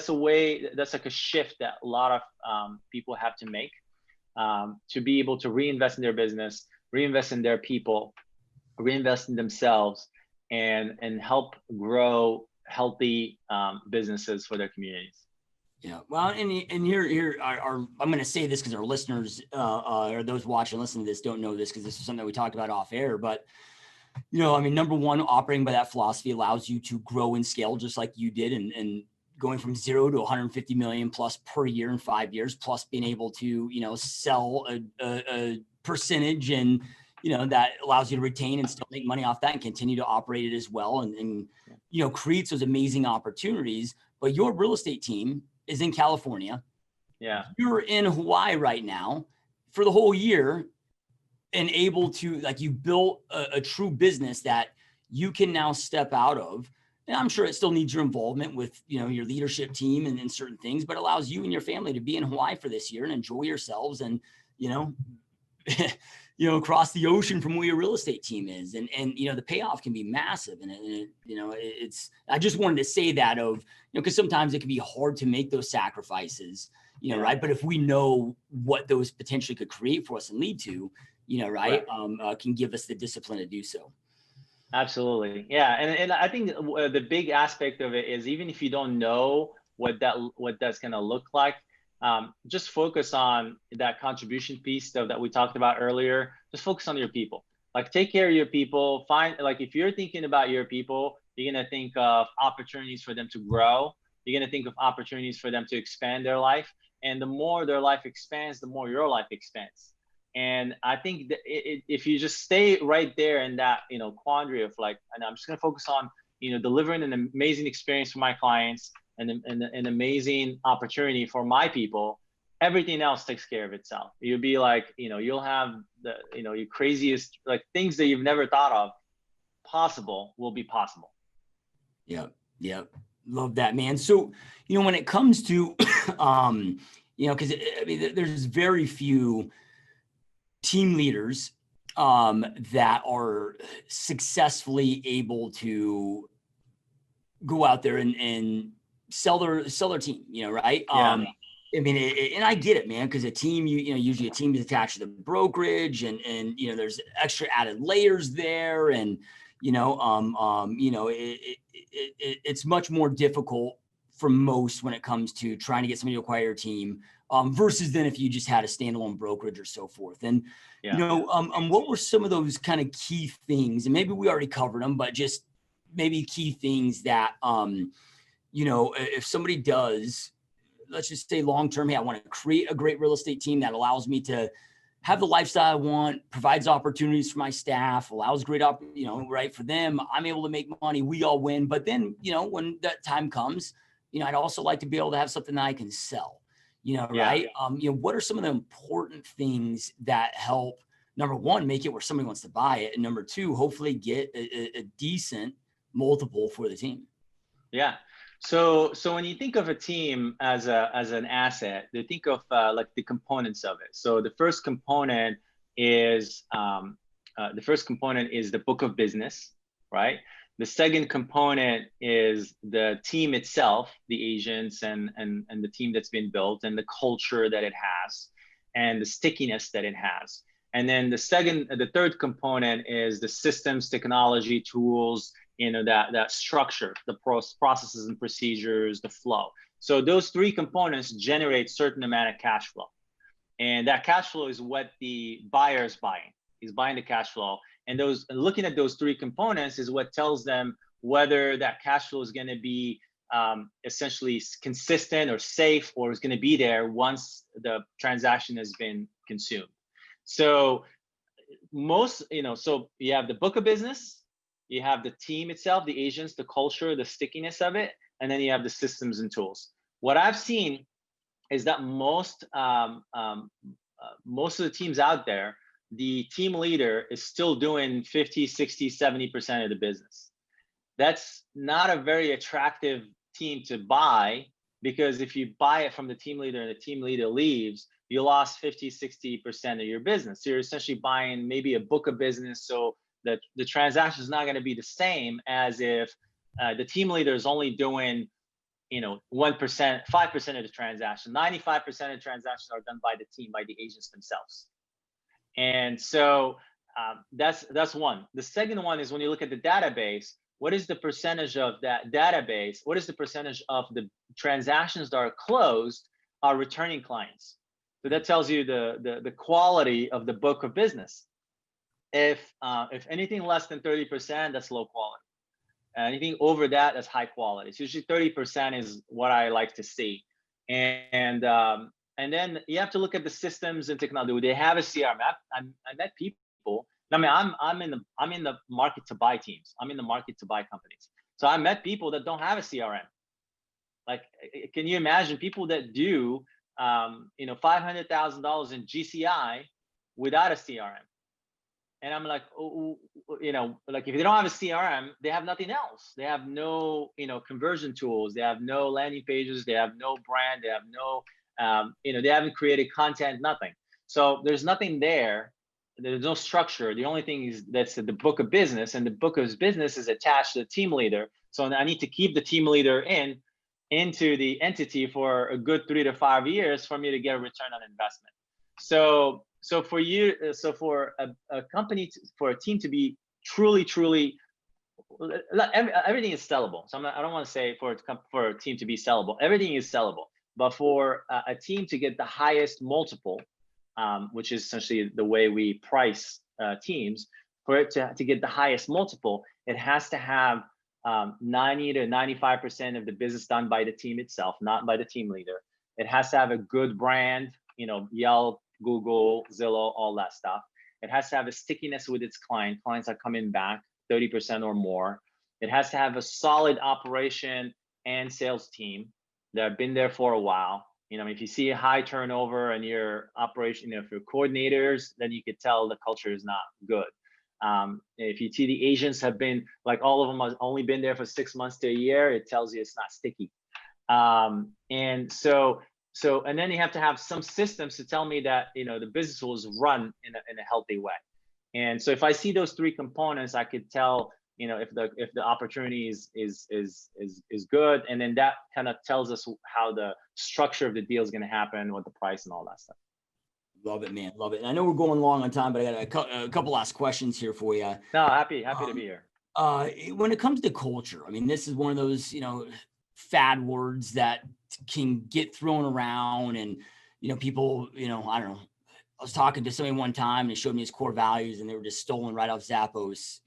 a way, that's like a shift that a lot of people have to make to be able to reinvest in their business, reinvest in their people, reinvest in themselves, and help grow healthy businesses for their communities. Yeah, well, and here are I'm going to say this because our listeners or those watching and listening to this don't know this, because this is something that we talked about off air. But number one, operating by that philosophy allows you to grow and scale just like you did, and going from 0 to 150 million plus per year in 5 years, plus being able to sell a percentage, and that allows you to retain and still make money off that and continue to operate it as well, and creates those amazing opportunities. But your real estate team is in California. Yeah. You're in Hawaii right now for the whole year, and able to, like, you built a true business that you can now step out of. And I'm sure it still needs your involvement with, your leadership team and certain things, but allows you and your family to be in Hawaii for this year and enjoy yourselves and, across the ocean from where your real estate team is. And the payoff can be massive. And I just wanted to say that because sometimes it can be hard to make those sacrifices, right? But if we know what those potentially could create for us and lead to, right. Can give us the discipline to do so. Absolutely. Yeah. And I think the big aspect of it is, even if you don't know what that's going to look like, just focus on that contribution piece that we talked about earlier. Just focus on your people. Like, take care of your people. If you're thinking about your people, you're going to think of opportunities for them to grow, You're going to think of opportunities for them to expand their life. And the more their life expands, the more your life expands. And I think that if you just stay right there in that, quandary of like, and I'm just going to focus on, delivering an amazing experience for my clients and an amazing opportunity for my people, everything else takes care of itself. You'll be like, you'll have the, your craziest, like things that you've never thought of possible will be possible. Yeah. Yeah. Love that, man. So, when it comes to, because I mean, there's very few team leaders that are successfully able to go out there and sell their team, right? Yeah. I mean, and I get it, man, because a team, usually a team is attached to the brokerage, and there's extra added layers there, and it's much more difficult for most when it comes to trying to get somebody to acquire a team, versus than if you just had a standalone brokerage or so forth. And what were some of those kind of key things? And maybe we already covered them, but just maybe key things that if somebody does, let's just say long-term, hey, I want to create a great real estate team that allows me to have the lifestyle I want, provides opportunities for my staff, allows great right for them. I'm able to make money. We all win. But then, when that time comes, I'd also like to be able to have something that I can sell, right? What are some of the important things that help, number one, make it where somebody wants to buy it, and number two, hopefully get a decent multiple for the team? Yeah. So when you think of a team as an asset, they think of like the components of it. So the first component is the book of business, right? The second component is the team itself, the agents and the team that's been built, and the culture that it has, and the stickiness that it has. And then the third component is the systems, technology, tools, that structure, the processes and procedures, the flow. So those three components generate certain amount of cash flow. And that cash flow is what the buyer is buying. He's buying the cash flow. And looking at those three components is what tells them whether that cash flow is going to be essentially consistent or safe, or is going to be there once the transaction has been consumed. So so you have the book of business, you have the team itself, the agents, the culture, the stickiness of it, and then you have the systems and tools. What I've seen is that most of the teams out there, the team leader is still doing 50, 60, 70% of the business. That's not a very attractive team to buy, because if you buy it from the team leader and the team leader leaves, you lost 50, 60% of your business. So you're essentially buying maybe a book of business, so that the transaction is not going to be the same as if the team leader is only doing 1%, 5% of the transaction. 95% of the transactions are done by the team, by the agents themselves. And so that's one. The second one is when you look at the database, what is the percentage of that database? What is the percentage of the transactions that are closed are returning clients? So that tells you the quality of the book of business. If anything less than 30%, that's low quality. Anything over that, that's high quality. So usually 30% is what I like to see. And then you have to look at the systems and technology. Do they have a CRM? I met people. I mean, I'm in the market to buy teams. I'm in the market to buy companies. So I met people that don't have a CRM. Like, can you imagine people that do $500,000 in GCI without a CRM? And I'm like, like if they don't have a CRM, they have nothing else. They have no, conversion tools. They have no landing pages. They have no brand. They have no, they haven't created content, nothing. So there's nothing there. There's no structure. The only thing is that's the book of business, and the book of business is attached to the team leader. So I need to keep the team leader into the entity for a good 3 to 5 years for me to get a return on investment. So for a company, for a team to be truly, everything is sellable. So I don't want to say for a team to be sellable. Everything is sellable, but for a team to get the highest multiple, which is essentially the way we price teams, for it to get the highest multiple, it has to have 90 to 95% of the business done by the team itself, not by the team leader. It has to have a good brand, Yelp, Google, Zillow, all that stuff. It has to have a stickiness with its clients are coming back 30% or more. It has to have a solid operation and sales team that have been there for a while. If you see a high turnover and your operation, if you're coordinators, then you could tell the culture is not good. If you see the agents have been, like, all of them have only been there for 6 months to a year, it tells you it's not sticky. And then you have to have some systems to tell me that, the business was run in a healthy way. And so if I see those three components, I could tell, if the opportunity is good. And then that kind of tells us how the structure of the deal is going to happen, what the price and all that stuff. Love it, man. Love it. And I know we're going long on time, but I got a couple last questions here for you. No, happy to be here. When it comes to culture, I mean, this is one of those, fad words that can get thrown around, and, people, I don't know. I was talking to somebody one time and he showed me his core values, and they were just stolen right off Zappos,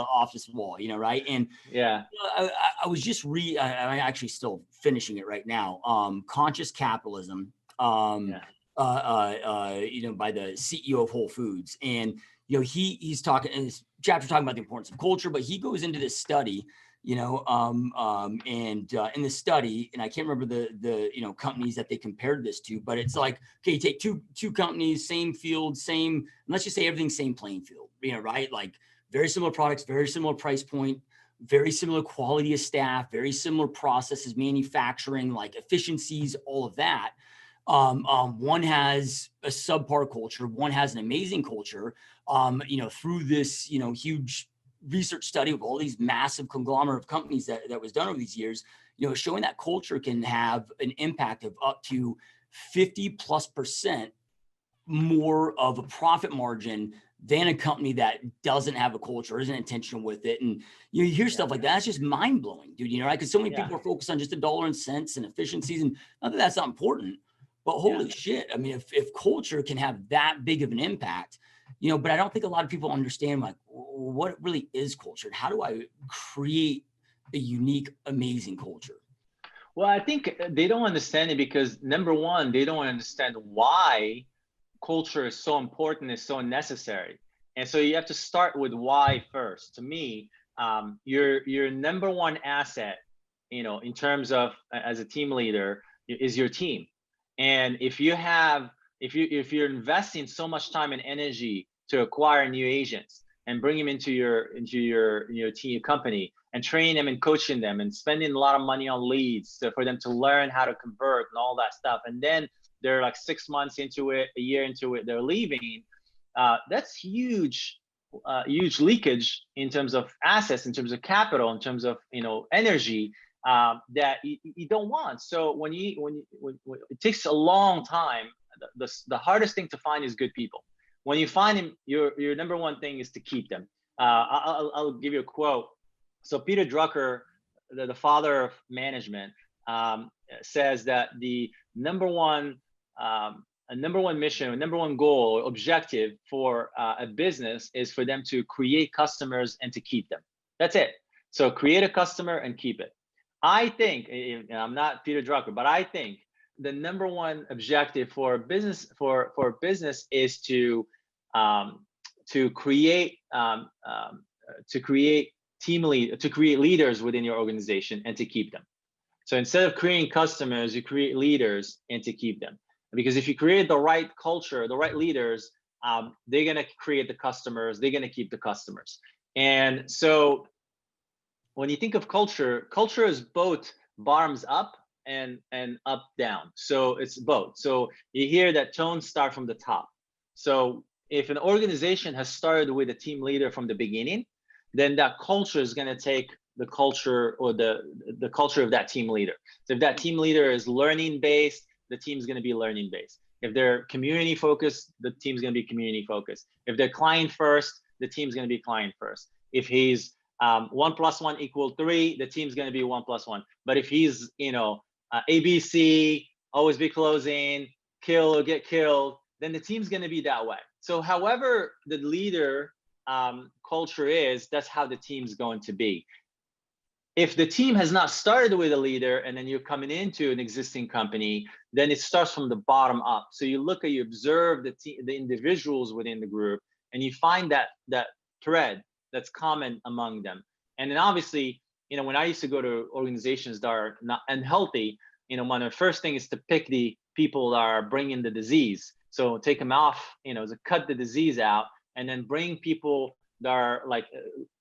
office wall, right? And yeah, I was just I'm actually still finishing it right now. Conscious capitalism. By the CEO of Whole Foods. And, he's talking in this chapter, talking about the importance of culture, but he goes into this study, in the study, and I can't remember the companies that they compared this to, but it's like, okay, you take two companies, same field, let's just say everything, same playing field, right? Like very similar products, very similar price point, very similar quality of staff, very similar processes, manufacturing, like efficiencies, all of that. One has a subpar culture, one has an amazing culture, through this, huge research study of all these massive conglomerate of companies that was done over these years, showing that culture can have an impact of up to 50+% more of a profit margin than a company that doesn't have a culture, isn't intentional with it. And you hear stuff like that. It's just mind blowing, dude, right? Because so many people are focused on just the dollar and cents and efficiencies, and not that that's not important. But holy shit, I mean, if culture can have that big of an impact, but I don't think a lot of people understand, like, what really is culture and how do I create a unique, amazing culture? Well, I think they don't understand it because, number one, they don't understand why culture is so important, is so necessary. And so you have to start with why first. To me, your number one asset, in terms of as a team leader, is your team. And if you're investing so much time and energy to acquire new agents and bring them into your team company and train them and coaching them and spending a lot of money on leads for them to learn how to convert and all that stuff, and then they're like 6 months into it, a year into it, they're leaving, that's huge leakage in terms of assets, in terms of capital, in terms of energy. That you don't want. So when it takes a long time, the hardest thing to find is good people. When you find them, your number one thing is to keep them. I'll give you a quote. So Peter Drucker, the father of management, says that the number one mission, number one goal or objective for a business is for them to create customers and to keep them. That's it. So create a customer and keep it. I think, and I'm not Peter Drucker, but I think the number one objective for business is to create leaders within your organization and to keep them. So instead of creating customers, you create leaders and to keep them. Because if you create the right culture, the right leaders, they're gonna create the customers, they're gonna keep the customers. And so when you think of culture is both bottoms up and up down. So it's both. So you hear that tones start from the top. So if an organization has started with a team leader from the beginning, then that culture is going to take the culture or the culture of that team leader. So if that team leader is learning based, the team's going to be learning based. If they're community focused, the team's going to be community focused. If they're client first, the team's going to be client first. If he's 1 + 1 = 3, the team's going to be 1 + 1. But if he's, ABC, always be closing, kill or get killed, then the team's going to be that way. So however the leader culture is, that's how the team's going to be. If the team has not started with a leader and then you're coming into an existing company, then it starts from the bottom up. So you observe the individuals within the group, and you find that thread that's common among them. And then obviously, when I used to go to organizations that are not unhealthy, one of the first thing is to pick the people that are bringing the disease. So take them off, to cut the disease out, and then bring people that are like,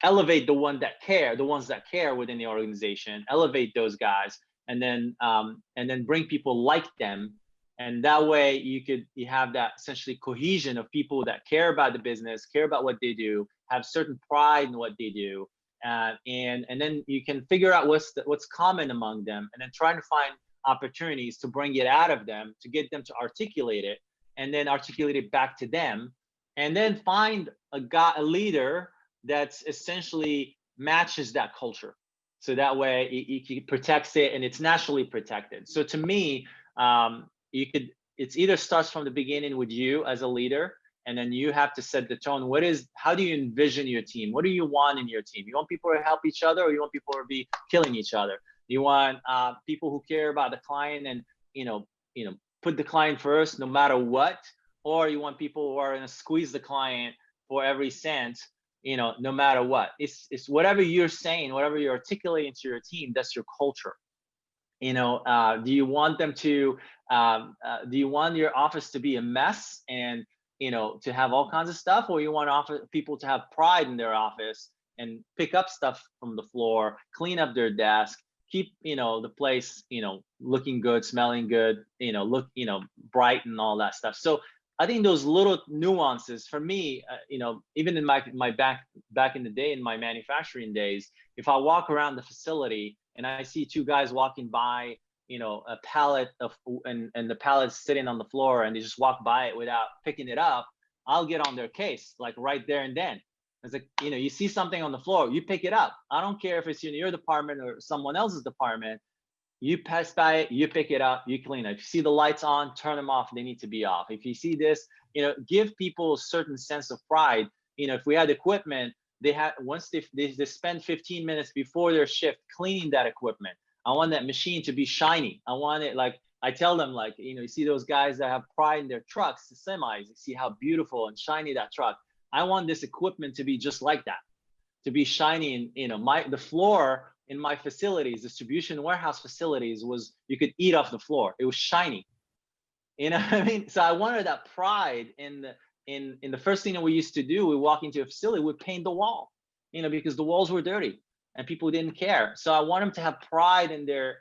elevate the ones that care within the organization, elevate those guys, and then bring people like them. And that way you have that essentially cohesion of people that care about the business, care about what they do, have certain pride in what they do. And then you can figure out what's common among them, and then trying to find opportunities to bring it out of them, to get them to articulate it, and then articulate it back to them. And then find a leader that's essentially matches that culture. So that way it protects it, and it's naturally protected. So to me, it's either starts from the beginning with you as a leader, and then you have to set the tone. How do you envision your team? What do you want in your team? You want people to help each other, or you want people to be killing each other? You want people who care about the client and, put the client first no matter what? Or you want people who are going to squeeze the client for every cent, no matter what? It's whatever you're saying, whatever you're articulating to your team, that's your culture. Do you want them to, do you want your office to be a mess and, to have all kinds of stuff, or you want people to have pride in their office and pick up stuff from the floor, clean up their desk, keep, the place, looking good, smelling good, bright and all that stuff. So I think those little nuances for me, even in my back in the day, in my manufacturing days, if I walk around the facility and I see two guys walking by, a pallet and the pallet's sitting on the floor, and they just walk by it without picking it up, I'll get on their case, like right there and then. It's like, you see something on the floor, you pick it up. I don't care if it's in your department or someone else's department. You pass by it, you pick it up, you clean it. If you see the lights on, turn them off. They need to be off. If you see this, give people a certain sense of pride. If we had equipment, once they spend 15 minutes before their shift cleaning that equipment. I want that machine to be shiny. I want it, like I tell them, like, you see those guys that have pride in their trucks, the semis. You see how beautiful and shiny that truck. I want this equipment to be just like that, to be shiny. And the floor in my facilities, distribution warehouse facilities, you could eat off the floor. It was shiny. What I mean? So I wanted that pride in the first thing that we used to do. We walk into a facility, we paint the wall, because the walls were dirty and people didn't care. So I want them to have pride in their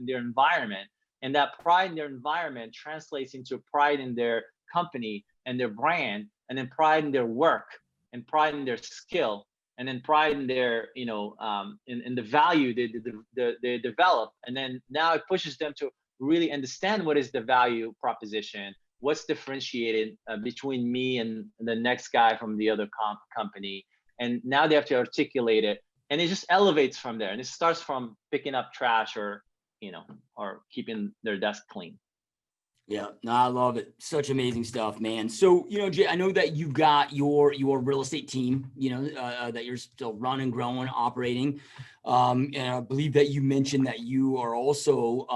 environment, and that pride in their environment translates into pride in their company and their brand, and then pride in their work, and pride in their skill, and then pride in their, in the value they develop. And then now it pushes them to really understand what is the value proposition, what's differentiated between me and the next guy from the other company. And now they have to articulate it, and it just elevates from there. And it starts from picking up trash or keeping their desk clean. Yeah, no, I love it. Such amazing stuff, man. So, Jay, I know that you've got your real estate team, that you're still running, growing, operating. And I believe that you mentioned that you are also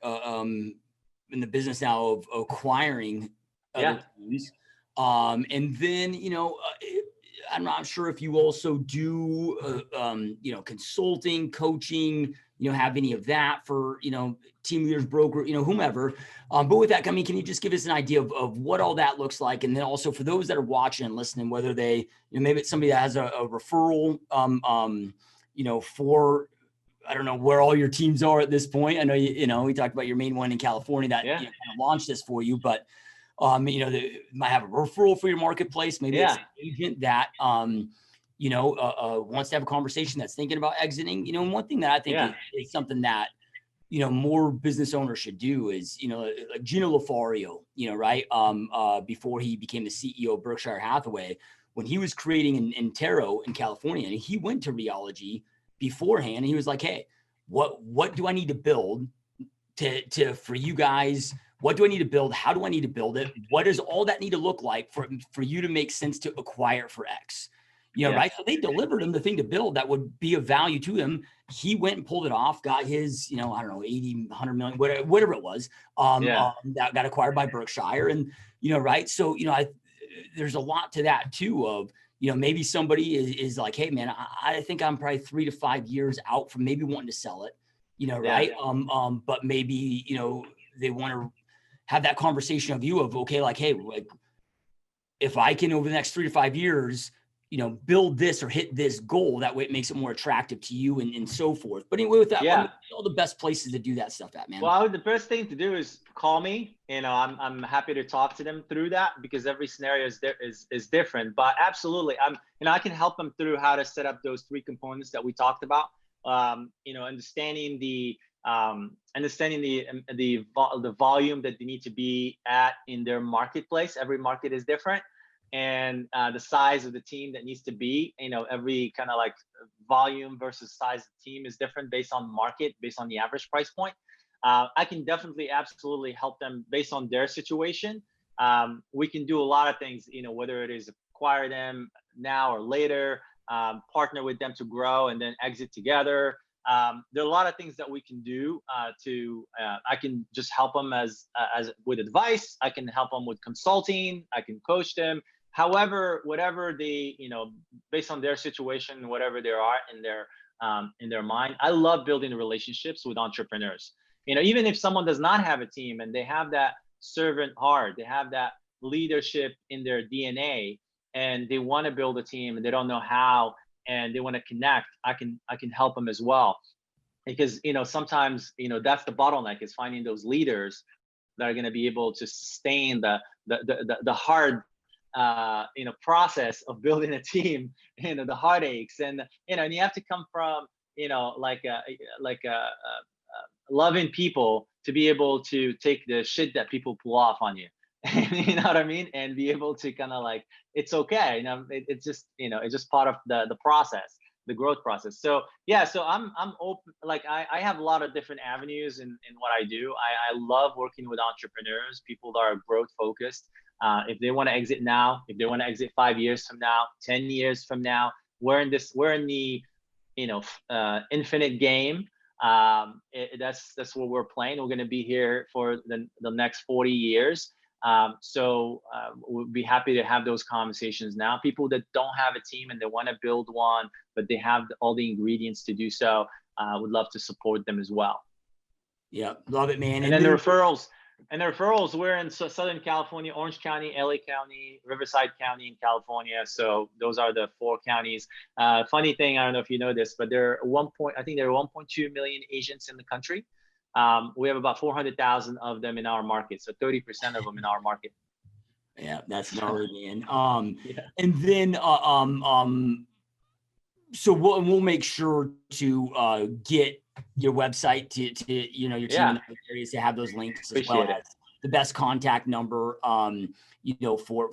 in the business now of acquiring other teams. And then, I'm not sure if you also do, consulting, coaching, have any of that for, team leaders, broker, whomever. But with that, can you just give us an idea of what all that looks like? And then also for those that are watching and listening, whether they, maybe it's somebody that has a referral, for, I don't know where all your teams are at this point. I know, we talked about your main one in California that kind of launched this for you, but they might have a referral for your marketplace. Maybe it's an agent that, wants to have a conversation, that's thinking about exiting, and one thing that I think is something that, more business owners should do is, like Gino Lofario, right. Before he became the CEO of Berkshire Hathaway, when he was creating in Intero in California, and he went to Realogy beforehand, and he was like, hey, what do I need to build to for you guys, what do I need to build? How do I need to build it? What does all that need to look like for you to make sense to acquire for X? Right? So they delivered him the thing to build that would be of value to him. He went and pulled it off, got his, I don't know, 80, 100 million, whatever it was, that got acquired by Berkshire. And, right. So, there's a lot to that too of, maybe somebody is like, hey man, I think I'm probably 3 to 5 years out from maybe wanting to sell it, right. But maybe, they want to have that conversation of you of, okay, like, hey, like if I can over the next 3 to 5 years, build this or hit this goal, that way it makes it more attractive to you and so forth. But anyway, with that, all the best places to do that stuff at, man. Well, the best thing to do is call me. I'm happy to talk to them through that because every scenario is different. But absolutely, I can help them through how to set up those 3 components that we talked about. Understanding the volume that they need to be at in their marketplace. Every market is different. And the size of the team that needs to be, every kind of like volume versus size of the team is different based on market, based on the average price point. I can definitely absolutely help them based on their situation. We can do a lot of things, whether it is acquire them now or later, partner with them to grow and then exit together. There are a lot of things that we can do I can just help them as with advice. I can help them with consulting. I can coach them. However, whatever they, based on their situation, whatever they are in their mind. I love building relationships with entrepreneurs. Even if someone does not have a team and they have that servant heart, they have that leadership in their DNA, and they want to build a team and they don't know how, and they want to connect, I can help them as well. Because, sometimes, that's the bottleneck, is finding those leaders that are going to be able to sustain the hard, process of building a team, the heartaches, and, and you have to come from, loving people to be able to take the shit that people pull off on you. You know what I mean? And be able to kind of like, it's okay. It's just, it's just part of the process, the growth process. So yeah, so I'm open. Like I have a lot of different avenues in what I do. I love working with entrepreneurs, people that are growth focused. If they want to exit now, if they want to exit 5 years from now, 10 years from now, we're in the, infinite game. That's what we're playing. We're going to be here for the next 40 years. So we'll be happy to have those conversations now. People that don't have a team and they want to build one, but they have all the ingredients to do so, would love to support them as well. Yeah, love it, man. And then the referrals. We're in Southern California, Orange County, LA County, Riverside County in California. So those are the 4 counties. Funny thing, I don't know if you know this, but there are 1.2 million Asians in the country. We have about 400,000 of them in our market. So 30% of them in our market. Yeah, that's gnarly, man. And then, so we'll make sure to get your website to your team in the areas to have those links, as well as the best contact number, for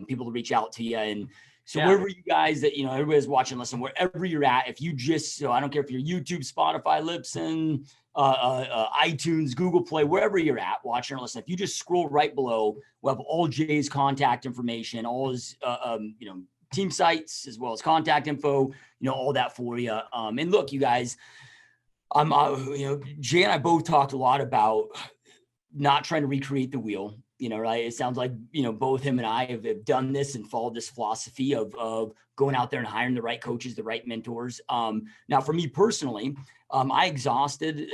people to reach out to you. And so wherever you guys that, everybody's watching, listen, wherever you're at, if you so I don't care if you're YouTube, Spotify, Libsyn, iTunes, Google Play, wherever you're at watching or listening, if you just scroll right below, we'll have all Jay's contact information, all his, team sites, as well as contact info, all that for you. And look, you guys, Jay and I both talked a lot about not trying to recreate the wheel, right? It sounds like, both him and I have done this and followed this philosophy of going out there and hiring the right coaches, the right mentors. Now for me personally, I exhausted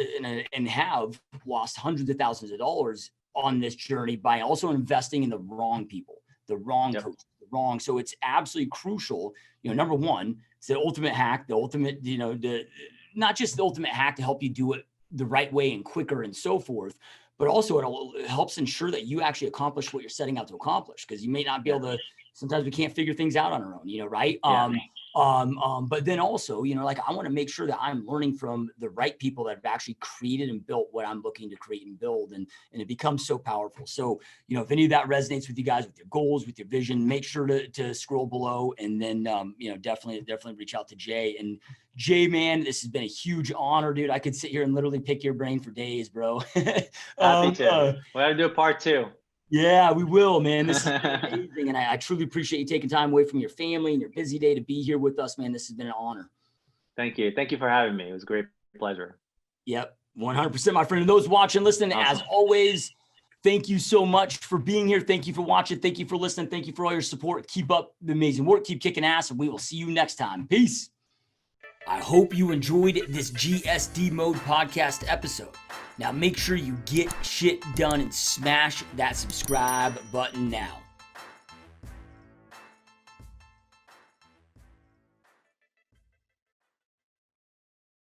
and have lost hundreds of thousands of dollars on this journey by also investing in the wrong people, the wrong coaches. So it's absolutely crucial. Number one, it's the ultimate hack, the ultimate, not just the ultimate hack to help you do it the right way and quicker and so forth, but also it helps ensure that you actually accomplish what you're setting out to accomplish. Because you may not be able to, sometimes we can't figure things out on our own, right? But then also, like I want to make sure that I'm learning from the right people that have actually created and built what I'm looking to create and build. And it becomes so powerful. So, if any of that resonates with you guys, with your goals, with your vision, make sure to scroll below, and then, definitely reach out to Jay. And Jay, man, this has been a huge honor, dude. I could sit here and literally pick your brain for days, bro. Happy to. We got to do a part 2. Yeah, we will, man. This has been amazing. And I truly appreciate you taking time away from your family and your busy day to be here with us, man. This has been an honor. Thank you. Thank you for having me. It was a great pleasure. Yep. 100%, my friend. And those watching, listening, awesome. As always, thank you so much for being here. Thank you for watching. Thank you for listening. Thank you for all your support. Keep up the amazing work. Keep kicking ass. And we will see you next time. Peace. I hope you enjoyed this GSD Mode podcast episode. Now make sure you get shit done and smash that subscribe button now.